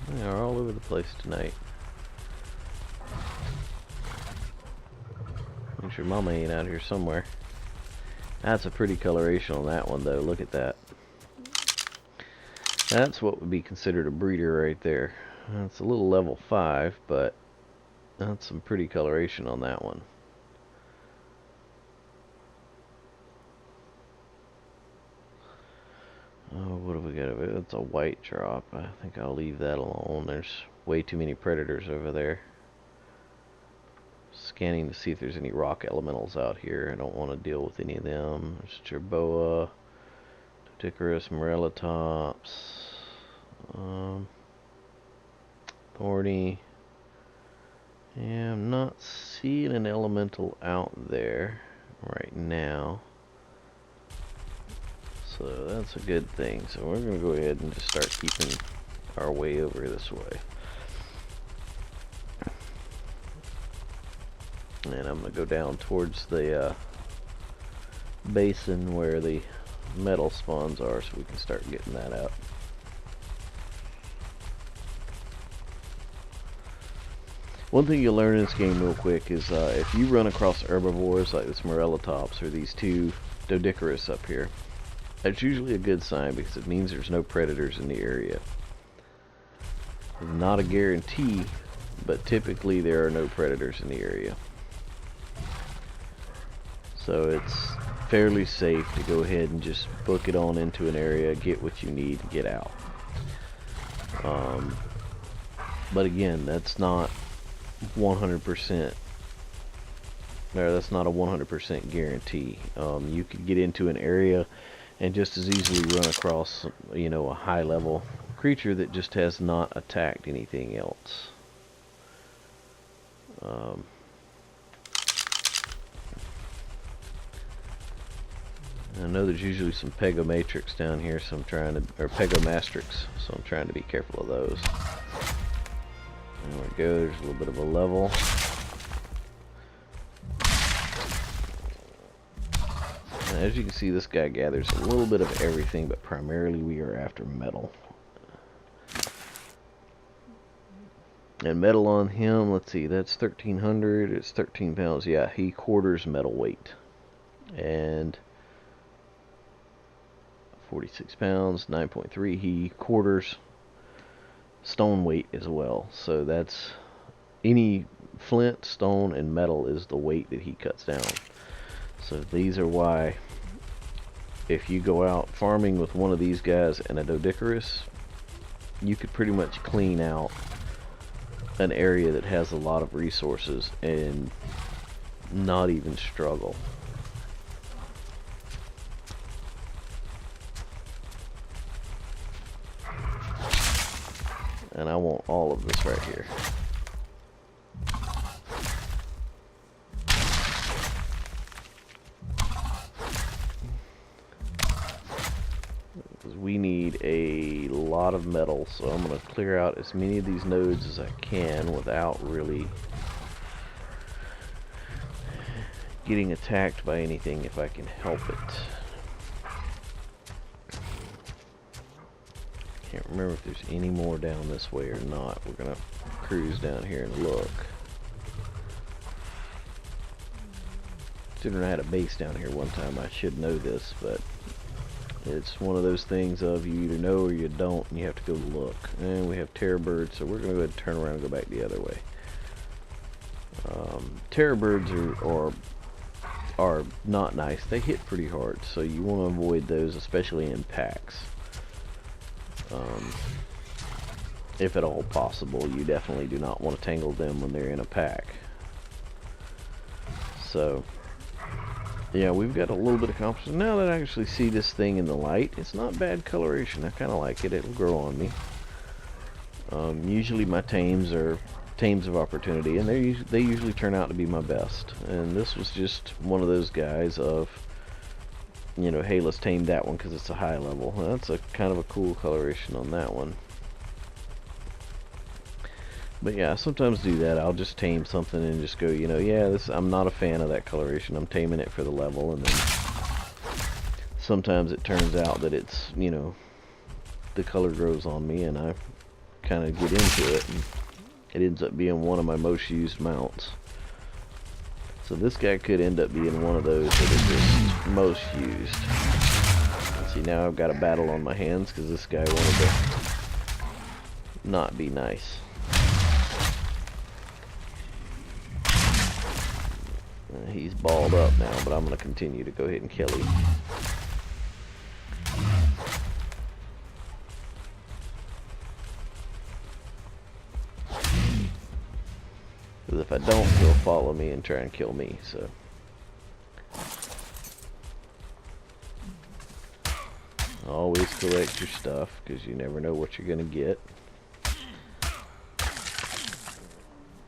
Speaker 1: They are all over the place tonight. Make sure mama ain't out here somewhere. That's a pretty coloration on that one, though. Look at that. That's what would be considered a breeder right there. It's a little level 5, but that's some pretty coloration on that one. Oh, what have we got over there? It's a white drop. I think I'll leave that alone. There's way too many predators over there. Scanning to see if there's any rock elementals out here. I don't want to deal with any of them. There's Jerboa, Doedicurus, Morellatops, Thorny. Yeah, I'm not seeing an elemental out there right now. So that's a good thing. So we're going to go ahead and just start keeping our way over this way. And I'm going to go down towards the basin where the metal spawns are so we can start getting that out. One thing you'll learn in this game real quick is if you run across herbivores like this Morellatops or these 2 Doedicurus up here, that's usually a good sign because it means there's no predators in the area. Not a guarantee, but typically there are no predators in the area. So it's fairly safe to go ahead and just book it on into an area, get what you need, and get out. But again, that's not 100%. No, that's not a 100% guarantee. You could get into an area and just as easily run across, you know, a high-level creature that just has not attacked anything else. I know there's usually some Pegomatrix down here, so I'm trying to, or Pegomastrix, so I'm trying to be careful of those. There we go, there's a little bit of a level. And as you can see, this guy gathers a little bit of everything, but primarily we are after metal. And metal on him, let's see, that's 1,300, it's 13 pounds. Yeah, he quarters metal weight. And 46 pounds, 9.3, he quarters stone weight as well. So that's any flint, stone, and metal is the weight that he cuts down. So these are why if you go out farming with one of these guys and a Doedicurus, you could pretty much clean out an area that has a lot of resources and not even struggle. And I want all of this right here. Because we need a lot of metal, so I'm going to clear out as many of these nodes as I can without really getting attacked by anything if I can help it. Can't remember if there's any more down this way or not. We're gonna cruise down here and look. Considering I had a base down here one time, I should know this, but it's one of those things of you either know or you don't, and you have to go look. And we have terror birds, so we're gonna go ahead and turn around and go back the other way. Terror birds are not nice. They hit pretty hard, so you want to avoid those, especially in packs. If at all possible, you definitely do not want to tangle them when they're in a pack. So, yeah, we've got a little bit of confidence. Now that I actually see this thing in the light, it's not bad coloration. I kind of like it. It'll grow on me. Usually my tames are tames of opportunity, and they usually turn out to be my best. And this was just one of those guys of, you know, hey, let's tame that one because it's a high level. That's a kind of a cool coloration on that one. But yeah, I sometimes do that. I'll just tame something and just go, you know, yeah, I'm not a fan of that coloration. I'm taming it for the level, and then sometimes it turns out that it's, you know, the color grows on me, and I kind of get into it, and it ends up being one of my most used mounts. So this guy could end up being one of those that is just most used. See, now I've got a battle on my hands because this guy wanted to not be nice. He's balled up now, but I'm going to continue to go ahead and kill him. Because if I don't, he'll follow me and try and kill me, so. Always collect your stuff, because you never know what you're going to get.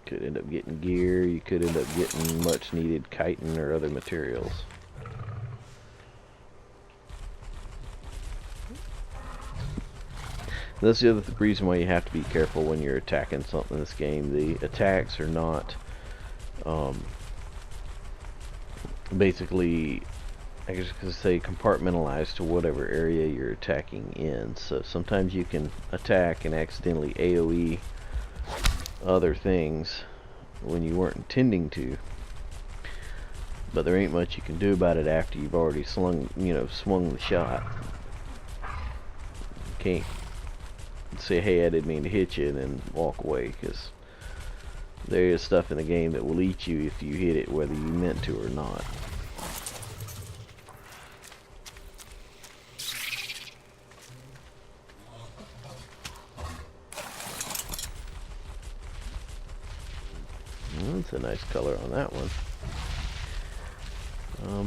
Speaker 1: Could end up getting gear, you could end up getting much needed chitin or other materials. That's the other reason why you have to be careful when you're attacking something in this game. The attacks are not basically, I guess you could say, compartmentalized to whatever area you're attacking in. So sometimes you can attack and accidentally AoE other things when you weren't intending to, but there ain't much you can do about it after you've already swung the shot. You can't say, hey, I didn't mean to hit you, and then walk away, because there is stuff in the game that will eat you if you hit it, whether you meant to or not. That's a nice color on that one.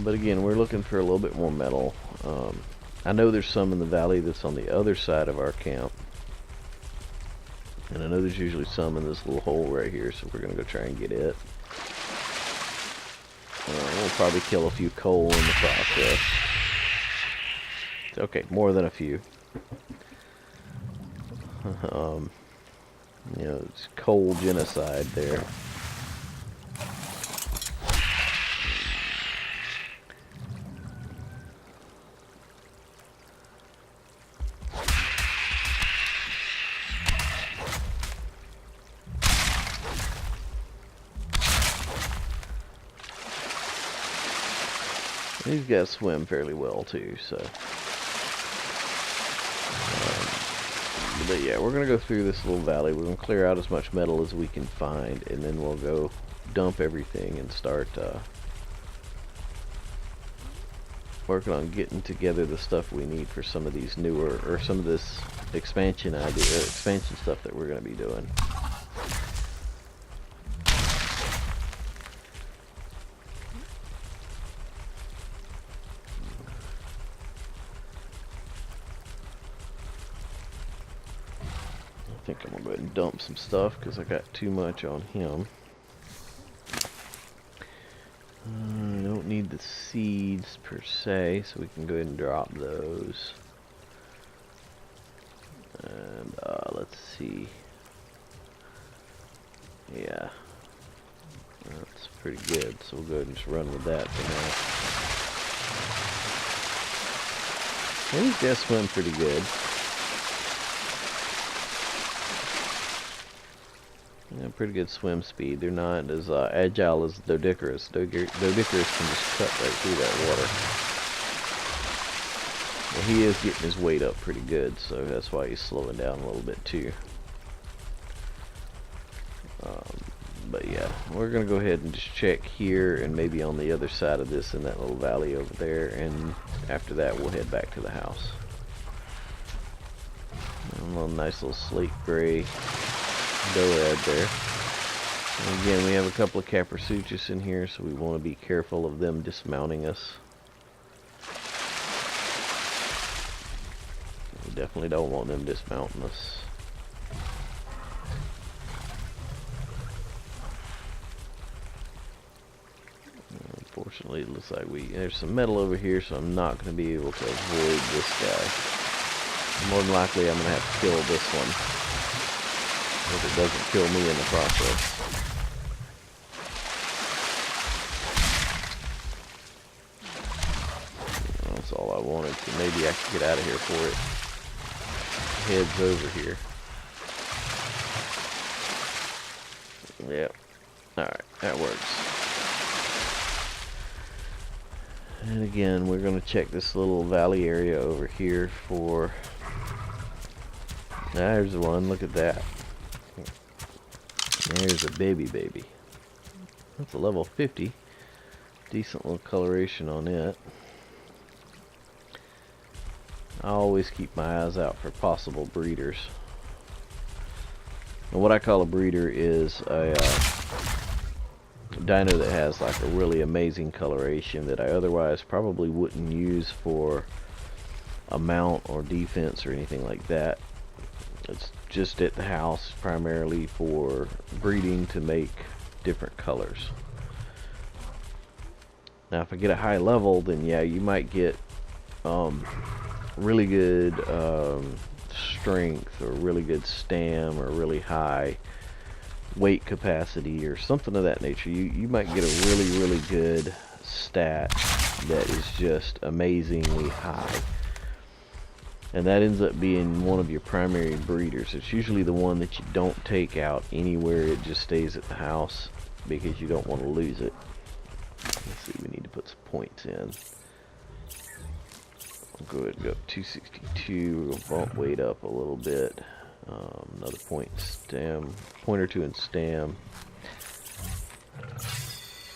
Speaker 1: But again, we're looking for a little bit more metal. I know there's some in the valley that's on the other side of our camp. And I know there's usually some in this little hole right here, so we're going to go try and get it. We'll probably kill a few coal in the process. Okay, more than a few. You know, it's coal genocide there. These guys swim fairly well too, so. But yeah, we're going to go through this little valley. We're going to clear out as much metal as we can find, and then we'll go dump everything and start working on getting together the stuff we need for some of these newer, or some of this expansion stuff that we're going to be doing. I think I'm going to go ahead and dump some stuff because I got too much on him. I don't need the seeds per se, so we can go ahead and drop those. And let's see. Yeah, that's pretty good, so we'll go ahead and just run with that for now. These guys swim pretty good. Yeah, pretty good swim speed. They're not as agile as Doedicurus. Doedicurus can just cut right through that water. Well, he is getting his weight up pretty good, so that's why he's slowing down a little bit too. But yeah, we're gonna go ahead and just check here and maybe on the other side of this in that little valley over there, and after that we'll head back to the house. A little nice little slate gray doe there. And again, we have a couple of Caprisuchus in here, so we want to be careful of them dismounting us. We definitely don't want them dismounting us. Unfortunately, it looks like there's some metal over here, so I'm not going to be able to avoid this guy. More than likely, I'm going to have to kill this one, if it doesn't kill me in the process. That's all I wanted, so maybe I can get out of here for it. Heads over here. Yep. Alright, that works. And again, we're going to check this little valley area over here for... There's the one, look at that. There's a baby. That's a level 50. Decent little coloration on it. I always keep my eyes out for possible breeders. And what I call a breeder is a dino that has like a really amazing coloration that I otherwise probably wouldn't use for a mount or defense or anything like that. It's just at the house primarily for breeding to make different colors. Now if I get a high level, then yeah, you might get really good strength or really good stam or really high weight capacity or something of that nature. You might get a really good stat that is just amazingly high, and that ends up being one of your primary breeders. It's usually the one that you don't take out anywhere, it just stays at the house because you don't want to lose it. Let's see, we need to put some points in. I'll go ahead and go up 262. We'll bump weight up a little bit. Another point or two in stam,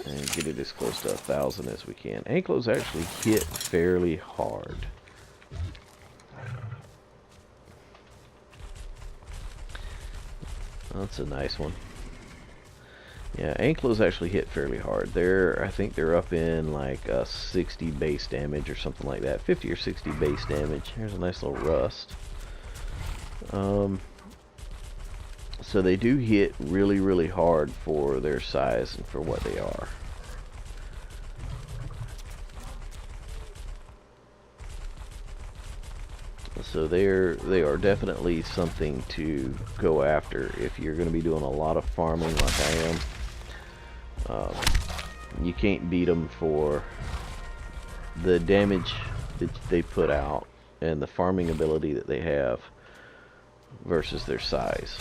Speaker 1: and get it as close to 1,000 as we can. Anklos actually hit fairly hard. That's a nice one. Yeah, Anklos actually hit fairly hard. I think they're up in like 60 base damage or something like that. 50 or 60 base damage. Here's a nice little rust. So they do hit really hard for their size and for what they are. So they are definitely something to go after if you're going to be doing a lot of farming like I am. You can't beat them for the damage that they put out and the farming ability that they have versus their size.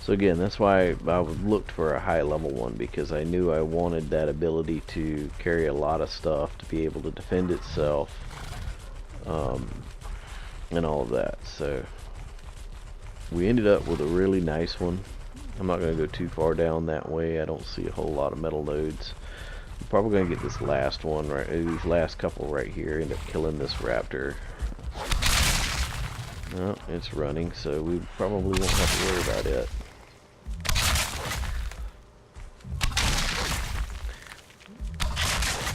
Speaker 1: So again, that's why I looked for a high level one, because I knew I wanted that ability to carry a lot of stuff, to be able to defend itself, and all of that. So we ended up with a really nice one. I'm not going to go too far down that way. I don't see a whole lot of metal nodes. I'm probably going to get this last one, right? These last couple right here, end up killing this raptor. No, it's running, so we probably won't have to worry about it.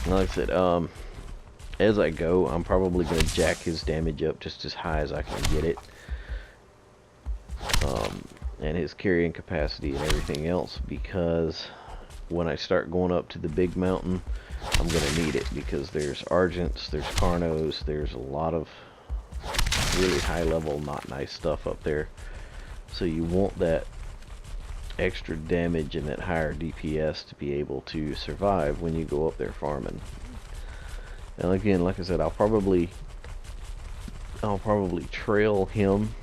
Speaker 1: Like I said, as I go, I'm probably going to jack his damage up just as high as I can get it. And his carrying capacity and everything else, because when I start going up to the big mountain, I'm going to need it, because there's Argents, there's Carnos, there's a lot of really high level not nice stuff up there. So you want that extra damage and that higher DPS to be able to survive when you go up there farming. And again, like I said, I'll probably trail him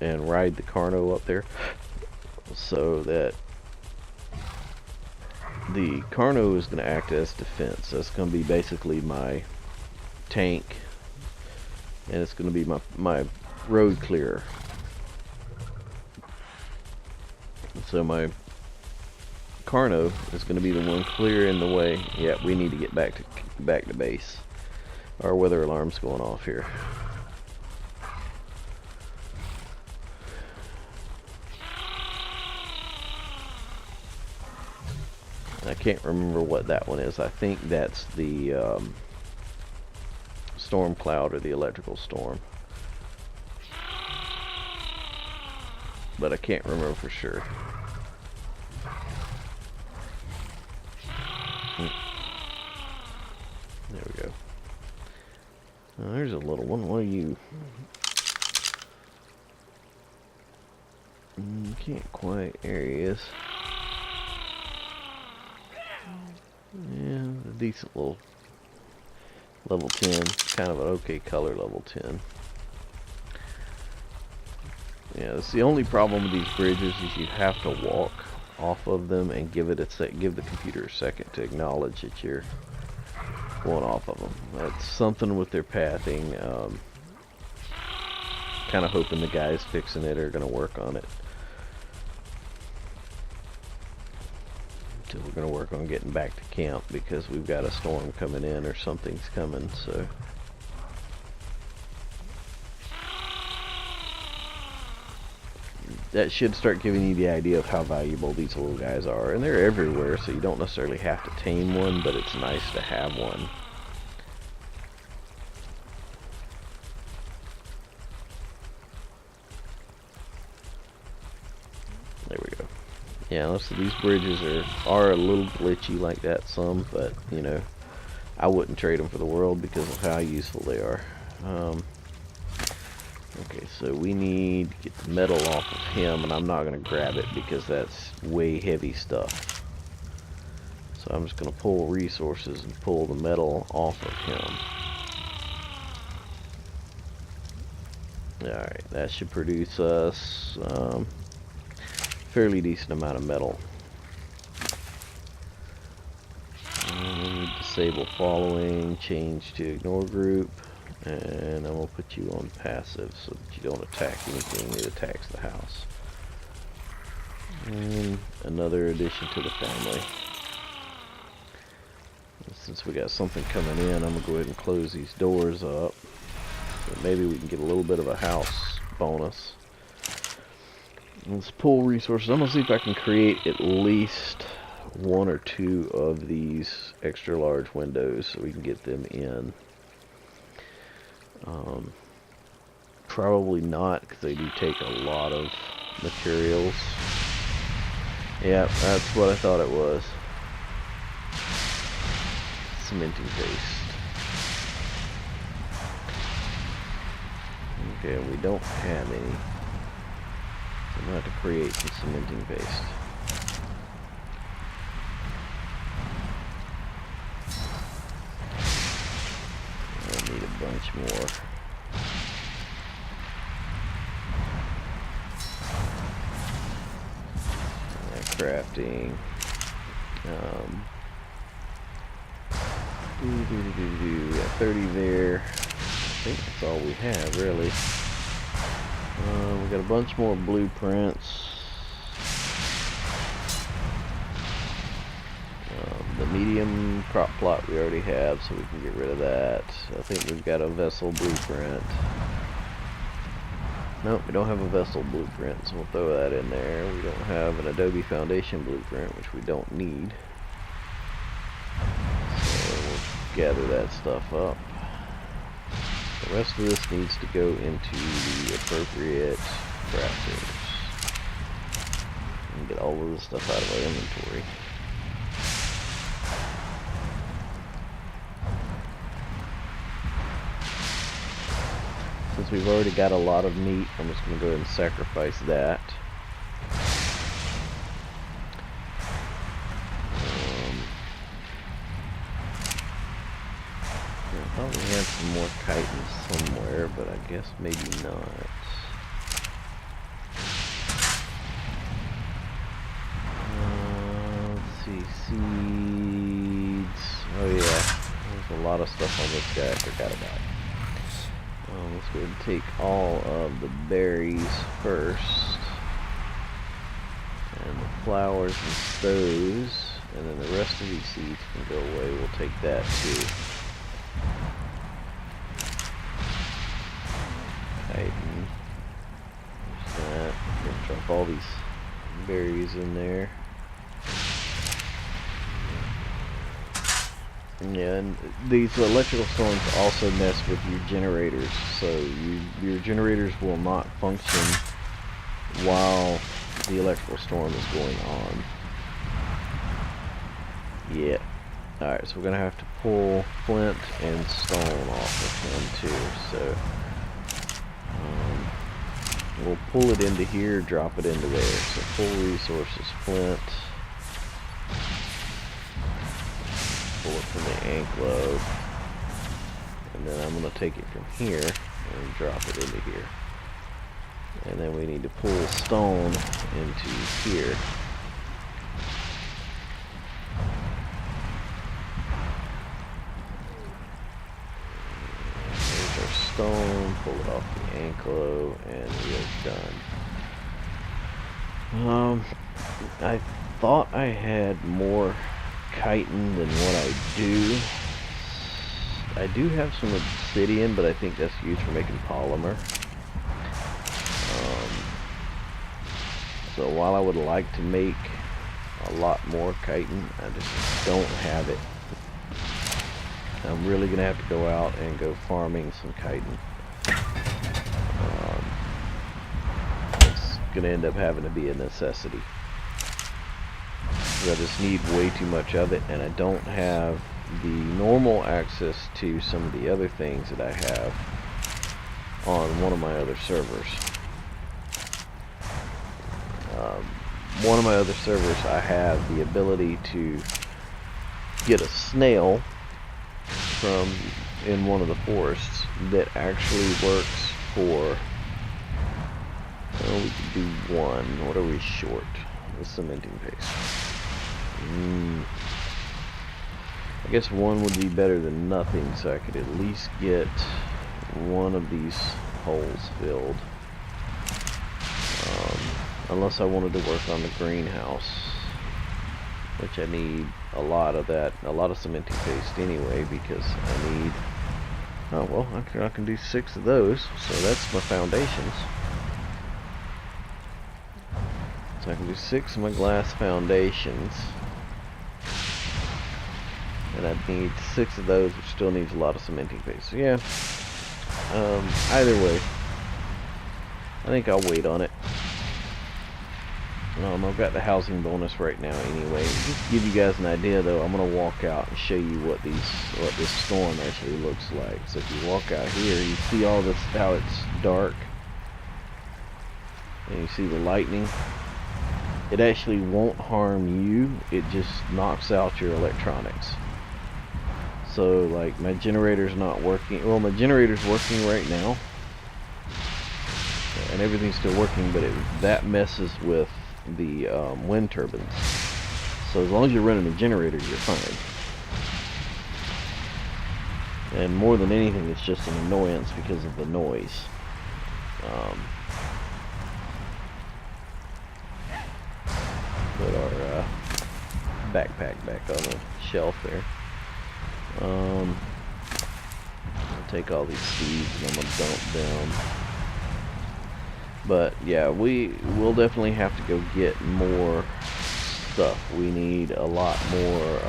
Speaker 1: and ride the Carno up there, so that the Carno is going to act as defense. That's going to be basically my tank, and it's going to be my road clearer. So my Carno is going to be the one clear in the way. Yeah, we need to get back to base. Our weather alarm's going off here. I can't remember what that one is. I think that's the storm cloud or the electrical storm. But I can't remember for sure. There we go. Oh, there's a little one. What are you? Can't quite. There he is. Yeah, a decent little level 10. Kind of an okay color, level 10. Yeah, that's the only problem with these bridges is you have to walk off of them and give the computer a second to acknowledge that you're going off of them. That's something with their pathing. Kind of hoping the guys fixing it are going to work on it. Until we're going to work on getting back to camp because we've got a storm coming in or something's coming, so. That should start giving you the idea of how valuable these little guys are. And they're everywhere, so you don't necessarily have to tame one, but it's nice to have one. There we go. Yeah, most of these bridges are a little glitchy like that some, but, you know, I wouldn't trade them for the world because of how useful they are. Okay, so we need to get the metal off of him, and I'm not going to grab it because that's way heavy stuff. So I'm just going to pull resources and pull the metal off of him. Alright, that should produce us fairly decent amount of metal. And disable following, change to ignore group. And I'm going to put you on passive so that you don't attack anything that attacks the house. And another addition to the family. Since we got something coming in, I'm going to go ahead and close these doors up. So maybe we can get a little bit of a house bonus. Let's pull resources. I'm going to see if I can create at least one or two of these extra large windows so we can get them in. Probably not, because they do take a lot of materials. Yeah, that's what I thought it was. Cementing paste. Okay, we don't have any. So I'm going to have to create some cementing paste. I need a bunch more. Crafting. We got 30 there. I think that's all we have, really. We got a bunch more blueprints. The medium crop plot we already have, so we can get rid of that. I think we've got a vessel blueprint. Nope, we don't have a vessel blueprint, so we'll throw that in there. We don't have an Adobe Foundation blueprint, which we don't need. So we'll gather that stuff up. The rest of this needs to go into the appropriate crafters. And get all of this stuff out of our inventory. Since we've already got a lot of meat, I'm just going to go ahead and sacrifice that. I thought we had some more chitons somewhere, but I guess maybe not. Let's see, seeds. Oh yeah, there's a lot of stuff on this guy I forgot about. Let's go ahead and take all of the berries first. And the flowers and stows, and then the rest of these seeds can go away. We'll take that too. Chitin. There's that. I'm gonna drop all these berries in there. Yeah, and these electrical storms also mess with your generators, so your generators will not function while the electrical storm is going on. Yeah. Alright, so we're going to have to pull flint and stone off of him too, so we'll pull it into here, drop it into there. So full resources, flint. Pull it from the anklo, and then I'm going to take it from here and drop it into here. And then we need to pull stone into here. There's our stone, pull it off the anklo, and we are done. I thought I had more chitin than what I do. I do have some obsidian, but I think that's used for making polymer. So while I would like to make a lot more chitin, I just don't have it. I'm really gonna have to go out and go farming some chitin. It's gonna end up having to be a necessity. I just need way too much of it, and I don't have the normal access to some of the other things that I have on one of my other servers. One of my other servers, I have the ability to get a snail from in one of the forests that actually works for, well, we could do one. What are we short? The cementing paste. I guess one would be better than nothing, so I could at least get one of these holes filled. Unless I wanted to work on the greenhouse, which I need a lot of that, a lot of cementing paste anyway, because I need, oh well, I can do 6 of those, so that's my foundations. So I can do 6 of my glass foundations. And I need 6 of those, which still needs a lot of cementing paste. So yeah, either way, I think I'll wait on it. I've got the housing bonus right now anyway. Just to give you guys an idea though, I'm going to walk out and show you what this storm actually looks like. So if you walk out here, you see all this, how it's dark. And you see the lightning. It actually won't harm you, it just knocks out your electronics. So like my generator's not working, well my generator's working right now. And everything's still working, but that messes with the wind turbines. So as long as you're running a generator, you're fine. And more than anything, it's just an annoyance because of the noise. Put our backpack back on the shelf there. I'll take all these seeds and I'm gonna dump them. But yeah, we will definitely have to go get more stuff. We need a lot more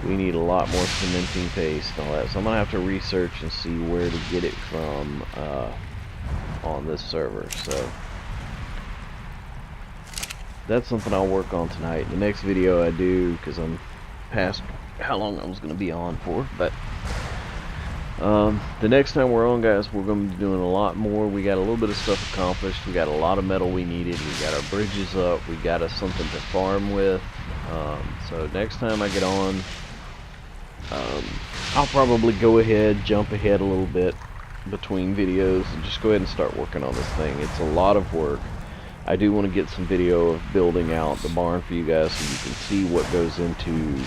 Speaker 1: we need a lot more cementing paste and all that. So I'm gonna have to research and see where to get it from on this server. So that's something I'll work on tonight. The next video I do, because I'm past how long I was going to be on for, but the next time we're on, guys, we're going to be doing a lot more. We got a little bit of stuff accomplished. We got a lot of metal we needed. We got our bridges up. We got us something to farm with. So next time I get on, I'll probably go ahead, jump ahead a little bit between videos and just go ahead and start working on this thing. It's a lot of work. I do want to get some video of building out the barn for you guys so you can see what goes into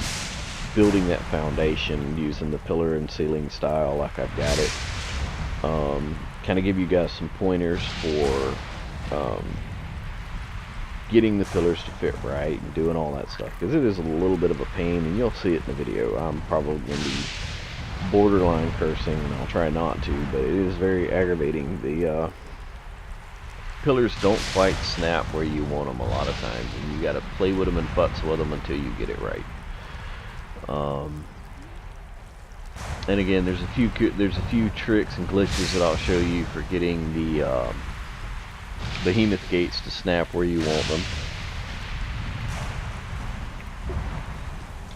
Speaker 1: building that foundation using the pillar and ceiling style like I've got it. kind of give you guys some pointers for getting the pillars to fit right and doing all that stuff, because it is a little bit of a pain, and you'll see it in the video. I'm probably going to be borderline cursing, and I'll try not to, but it is very aggravating. The pillars don't quite snap where you want them a lot of times, and you got to play with them and futz with them until you get it right. And again, there's a few tricks and glitches that I'll show you for getting the behemoth gates to snap where you want them.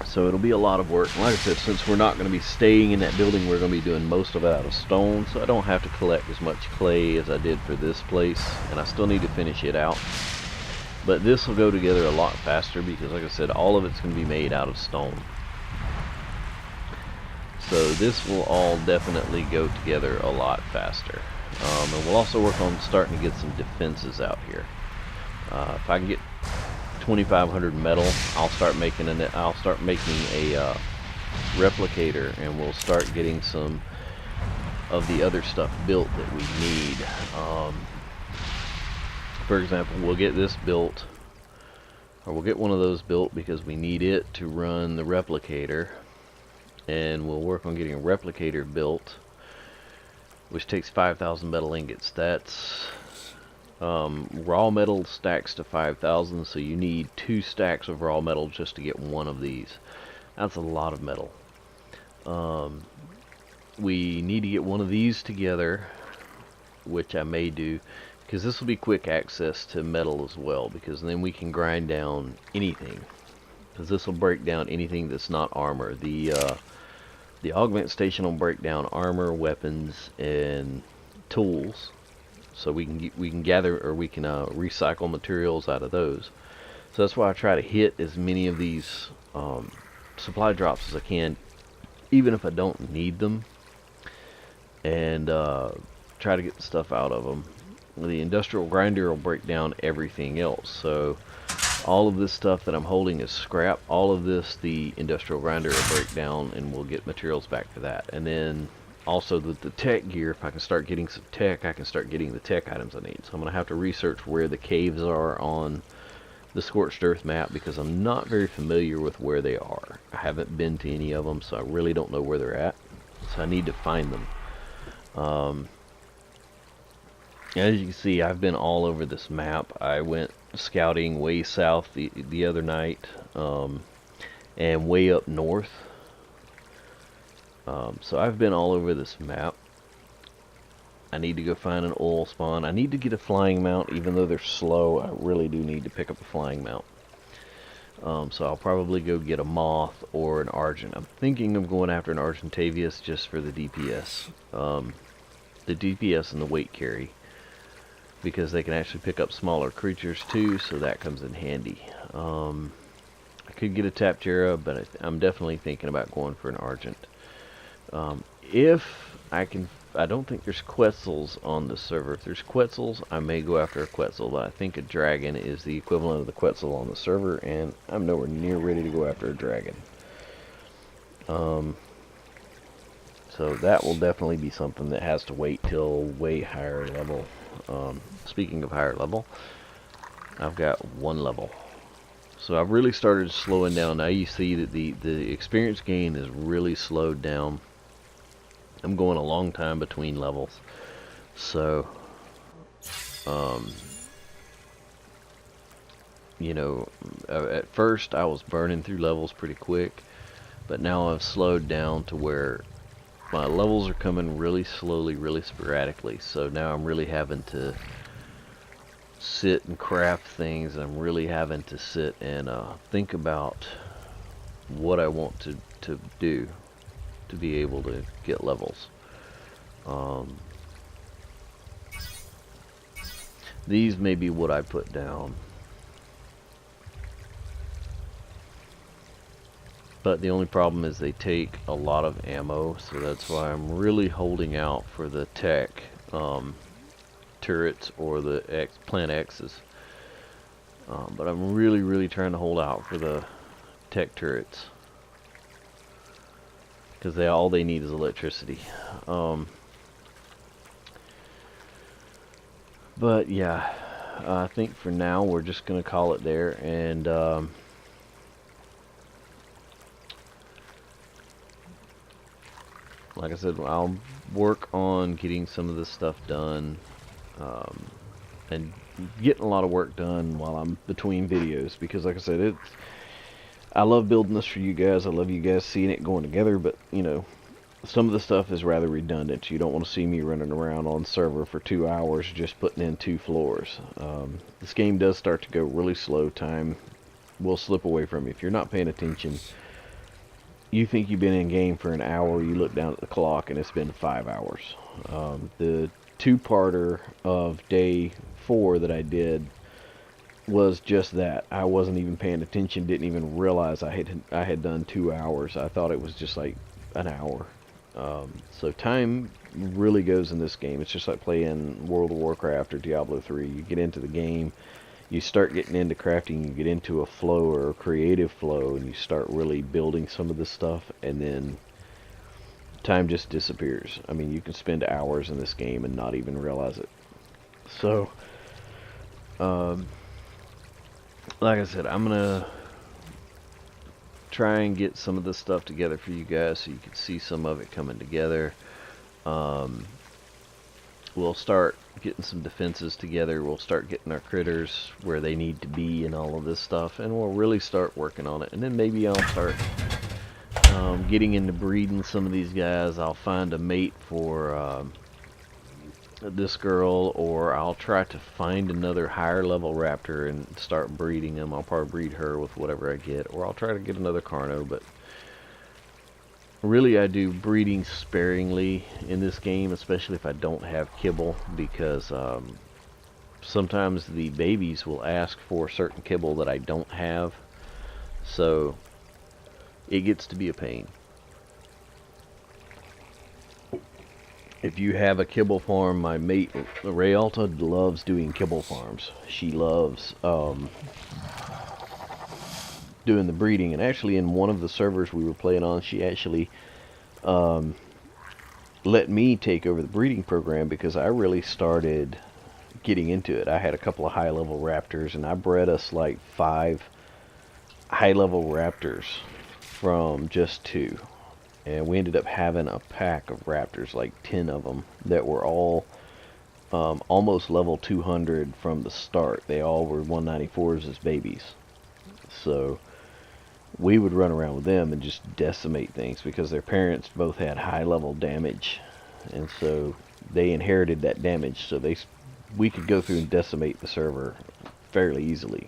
Speaker 1: So it'll be a lot of work. And like I said, since we're not going to be staying in that building, we're going to be doing most of it out of stone, so I don't have to collect as much clay as I did for this place, and I still need to finish it out. But this will go together a lot faster because, like I said, all of it's going to be made out of stone. So this will all definitely go together a lot faster. And we'll also work on starting to get some defenses out here. If I can get 2,500 metal, I'll start making a replicator, and we'll start getting some of the other stuff built that we need. For example, we'll get this built, or we'll get one of those built because we need it to run the replicator, and we'll work on getting a replicator built, which takes 5,000 metal ingots. That's raw metal stacks to 5,000, so you need 2 stacks of raw metal just to get one of these. That's a lot of metal. We need to get one of these together, which I may do, because this will be quick access to metal as well, because then we can grind down anything, because this will break down anything that's not armor. The augment station will break down armor, weapons, and tools, so we can gather, or we can recycle materials out of those. So that's why I try to hit as many of these supply drops as I can, even if I don't need them, and try to get the stuff out of them. The industrial grinder will break down everything else, so all of this stuff that I'm holding is scrap. All of this, the industrial grinder will break down, and we'll get materials back for that. And then also the tech gear, if I can start getting some tech, I can start getting the tech items I need. So I'm going to have to research where the caves are on the Scorched Earth map, because I'm not very familiar with where they are. I haven't been to any of them, so I really don't know where they're at. So I need to find them. As you can see, I've been all over this map. I went scouting way south the other night, and way up north. So I've been all over this map. I need to go find an oil spawn. I need to get a flying mount, even though they're slow. I really do need to pick up a flying mount. So I'll probably go get a moth or an argent. I'm thinking of going after an argentavius just for the DPS. The DPS and the weight carry, because they can actually pick up smaller creatures too, so that comes in handy. I could get a Taptera, but I'm definitely thinking about going for an argent. If I can, I don't think there's Quetzals on the server. If there's Quetzals, I may go after a Quetzal, but I think a dragon is the equivalent of the Quetzal on the server, and I'm nowhere near ready to go after a dragon. So that will definitely be something that has to wait till way higher level. Speaking of higher level, I've got 1 level. So I've really started slowing down. Now you see that the experience gain is really slowed down. I'm going a long time between levels. So, you know, at first I was burning through levels pretty quick, but now I've slowed down to where my levels are coming really slowly, really sporadically. So now I'm really having to sit and craft things, and I'm really having to sit and think about what I want to do to be able to get levels. These may be what I put down, but the only problem is they take a lot of ammo, so that's why I'm really holding out for the tech turrets or the plant X's. But I'm really trying to hold out for the tech turrets, because all they need is electricity. But yeah, I think for now we're just gonna call it there, and like I said, I'll work on getting some of this stuff done, and getting a lot of work done while I'm between videos, because like I said, I love building this for you guys. I love you guys seeing it going together, but you know, some of the stuff is rather redundant. You don't want to see me running around on server for 2 hours just putting in 2 floors. This game does start to go really slow. Time will slip away from you if you're not paying attention. You think you've been in game for an hour, you look down at the clock and it's been 5 hours. The two-parter of day 4 that I did was just that. I wasn't even paying attention, didn't even realize I had done 2 hours. I thought it was just like an hour. So time really goes in this game. It's just like playing World of Warcraft or Diablo 3. You get into the game, you start getting into crafting, you get into a flow or a creative flow, and you start really building some of this stuff, and then time just disappears. I mean, you can spend hours in this game and not even realize it. So, like I said, I'm gonna try and get some of this stuff together for you guys so you can see some of it coming together. We'll start getting some defenses together. We'll start getting our critters where they need to be and all of this stuff, and we'll really start working on it. And then maybe I'll start getting into breeding some of these guys. I'll find a mate for this girl, or I'll try to find another higher level raptor and start breeding them. I'll probably breed her with whatever I get, or I'll try to get another Carno. But really, I do breeding sparingly in this game, especially if I don't have kibble, because sometimes the babies will ask for certain kibble that I don't have, so it gets to be a pain. If you have a kibble farm, my mate Rayalta loves doing kibble farms. She loves doing the breeding, and actually in one of the servers we were playing on, she actually let me take over the breeding program because I really started getting into it. I had a couple of high level raptors, and I bred us like 5 high level raptors from just 2. And we ended up having a pack of raptors, like 10 of them, that were all almost level 200 from the start. They all were 194s as babies. So we would run around with them and just decimate things because their parents both had high level damage, and so they inherited that damage. So we could go through and decimate the server fairly easily.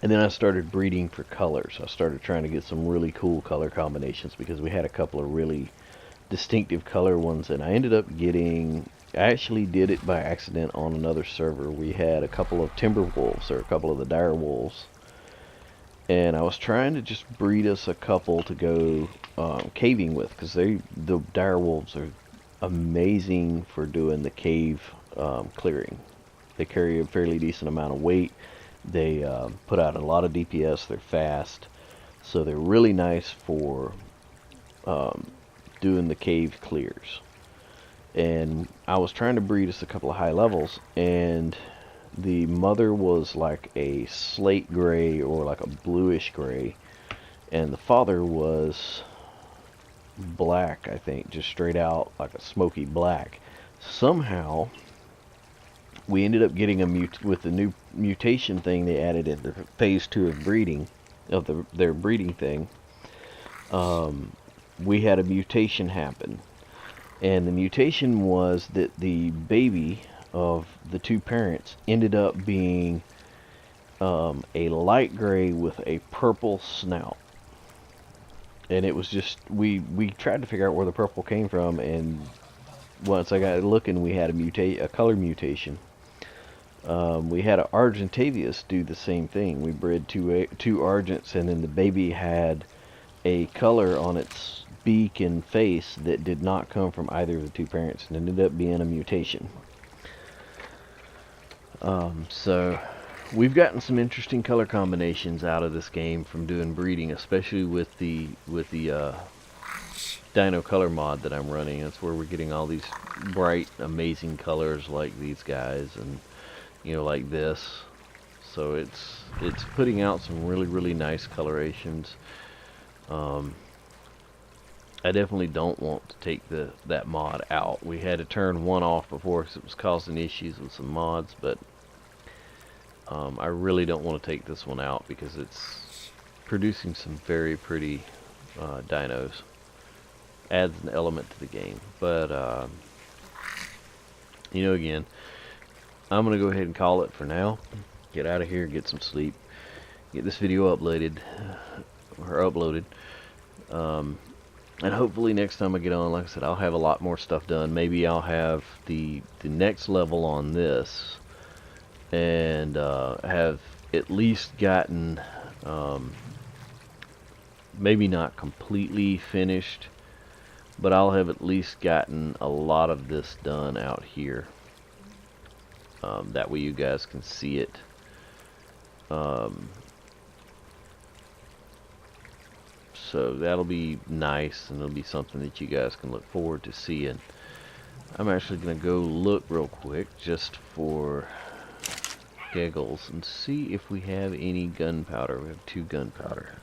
Speaker 1: And then I started breeding for colors. I started trying to get some really cool color combinations because we had a couple of really distinctive color ones, and I ended up getting, I actually did it by accident on another server. We had a couple of timber wolves, or a couple of the dire wolves, and I was trying to just breed us a couple to go caving with, because the dire wolves are amazing for doing the cave clearing. They carry a fairly decent amount of weight. They put out a lot of DPS. They're fast, so they're really nice for doing the cave clears. And I was trying to breed us a couple of high levels, and the mother was like a slate gray or like a bluish gray, and the father was black, I think, just straight out like a smoky black. Somehow we ended up getting with the new mutation thing they added in the phase 2 of breeding, of their breeding thing. We had a mutation happen, and the mutation was that the baby of the 2 parents ended up being a light gray with a purple snout. And it was just, we tried to figure out where the purple came from, and once I got looking, we had a color mutation. We had an Argentavius do the same thing. We bred two Argents, and then the baby had a color on its beak and face that did not come from either of the 2 parents, and ended up being a mutation. So we've gotten some interesting color combinations out of this game from doing breeding, especially with the Dino Color mod that I'm running. That's where we're getting all these bright, amazing colors like these guys, and you know, like this. So it's putting out some really nice colorations. I definitely don't want to take that mod out. We had to turn one off before because it was causing issues with some mods, but I really don't want to take this one out because it's producing some very pretty dinos. Adds an element to the game. But you know, again, I'm gonna go ahead and call it for now. Get out of here, get some sleep, get this video uploaded. And hopefully next time I get on, like I said, I'll have a lot more stuff done. Maybe I'll have the next level on this, and have at least gotten, maybe not completely finished, but I'll have at least gotten a lot of this done out here. That way you guys can see it. So that'll be nice, and it'll be something that you guys can look forward to seeing. I'm actually going to go look real quick just for giggles and see if we have any gunpowder. We have 2 gunpowder.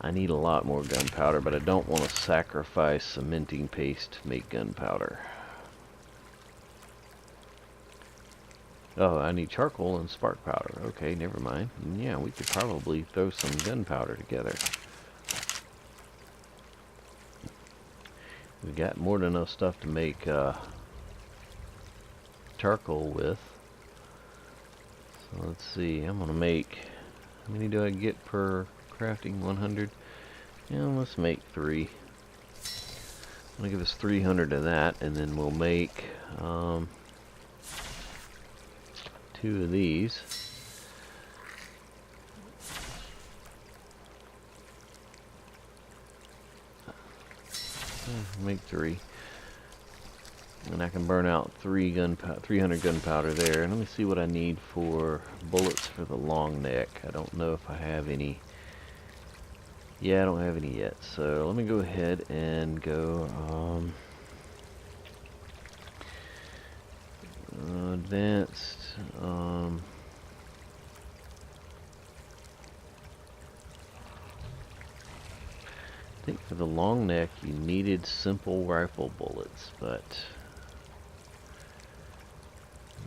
Speaker 1: I need a lot more gunpowder, but I don't want to sacrifice cementing paste to make gunpowder. Oh, I need charcoal and spark powder. Okay, never mind. Yeah, we could probably throw some gunpowder together. We got more than enough stuff to make charcoal with. So let's see. I'm gonna make. How many do I get per crafting? 100. Yeah, let's make 3. I'm gonna give us 300 of that, and then we'll make 2 of these. Make 3. And I can burn out 300 gunpowder there. And let me see what I need for bullets for the long neck. I don't know if I have any. Yeah, I don't have any yet. So let me go ahead and go advanced. I think for the long neck you needed simple rifle bullets, but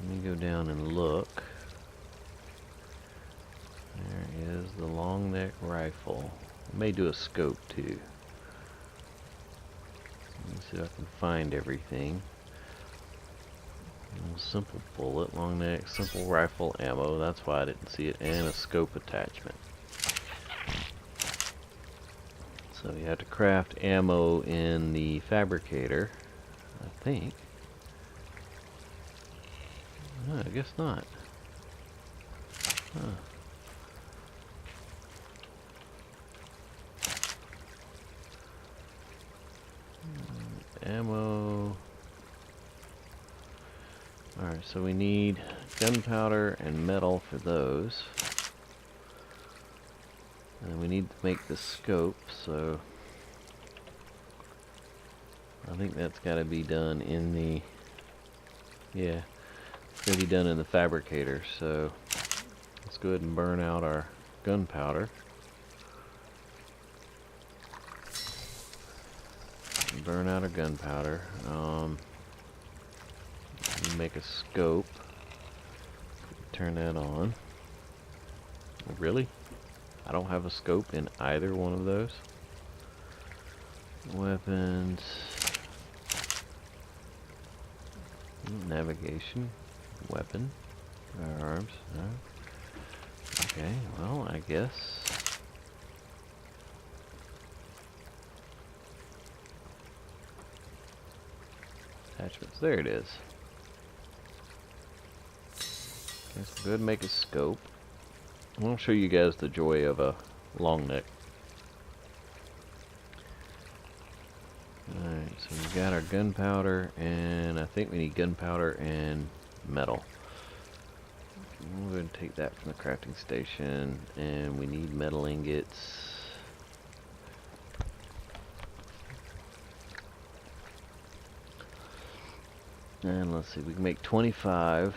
Speaker 1: let me go down and look. There is the long neck rifle. I may do a scope too. Let me see if I can find everything. Simple bullet, long neck, simple rifle ammo. That's why I didn't see it, and a scope attachment. So you have to craft ammo in the fabricator, I think. No, I guess not. Huh. Ammo. Alright, so we need gunpowder and metal for those. And we need to make the scope, so I think that's got to be done in the, yeah, it's going to be done in the fabricator. So let's go ahead and burn out our gunpowder. Burn out our gunpowder. Make a scope. Turn that on. Really? I don't have a scope in either one of those. Weapons. Navigation. Weapon. Firearms. No. Okay, well, I guess. Attachments. There it is. Okay, so go ahead and make a scope. I'll show you guys the joy of a long neck. Alright, so we got our gunpowder, and I think we need gunpowder and metal. We're going to take that from the crafting station, and we need metal ingots. And let's see, we can make 25.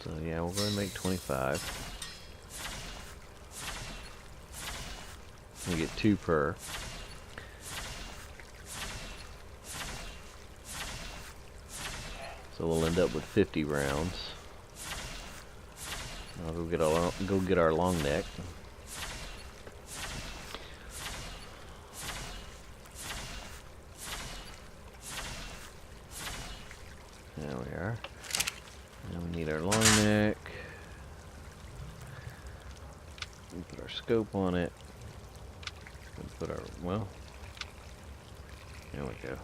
Speaker 1: So yeah, we'll go ahead and make 25. We get 2 per. So we'll end up with 50 rounds. I'll go get our long neck. There we are. Now we need our long neck. We'll put our scope on it. We'll put our, well, there we go.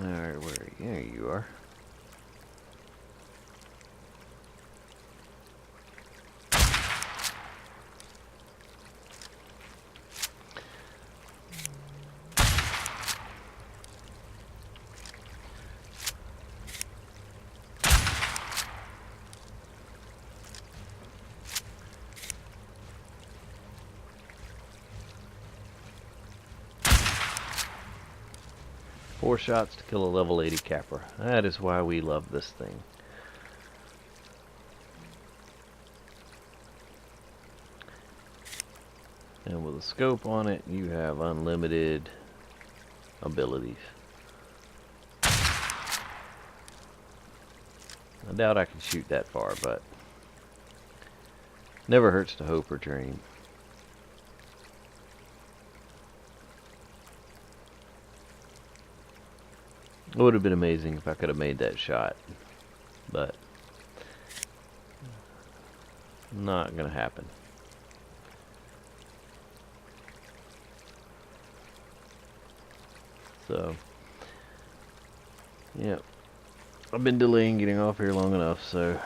Speaker 1: Alright, where are you? There you are. Four shots to kill a level 80 capper. That is why we love this thing. And with a scope on it, you have unlimited abilities. I doubt I can shoot that far, but never hurts to hope or dream. It would have been amazing if I could have made that shot, but not gonna happen. So, yeah, I've been delaying getting off here long enough, so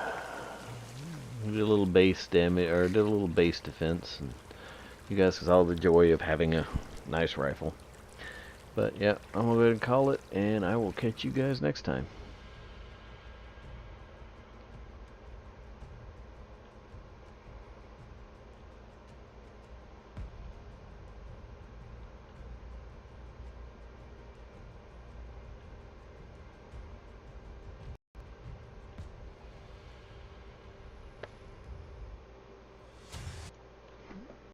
Speaker 1: did a little base damage, or did a little base defense, and you guys saw the joy of having a nice rifle. But yeah, I'm gonna go ahead and call it, and I will catch you guys next time.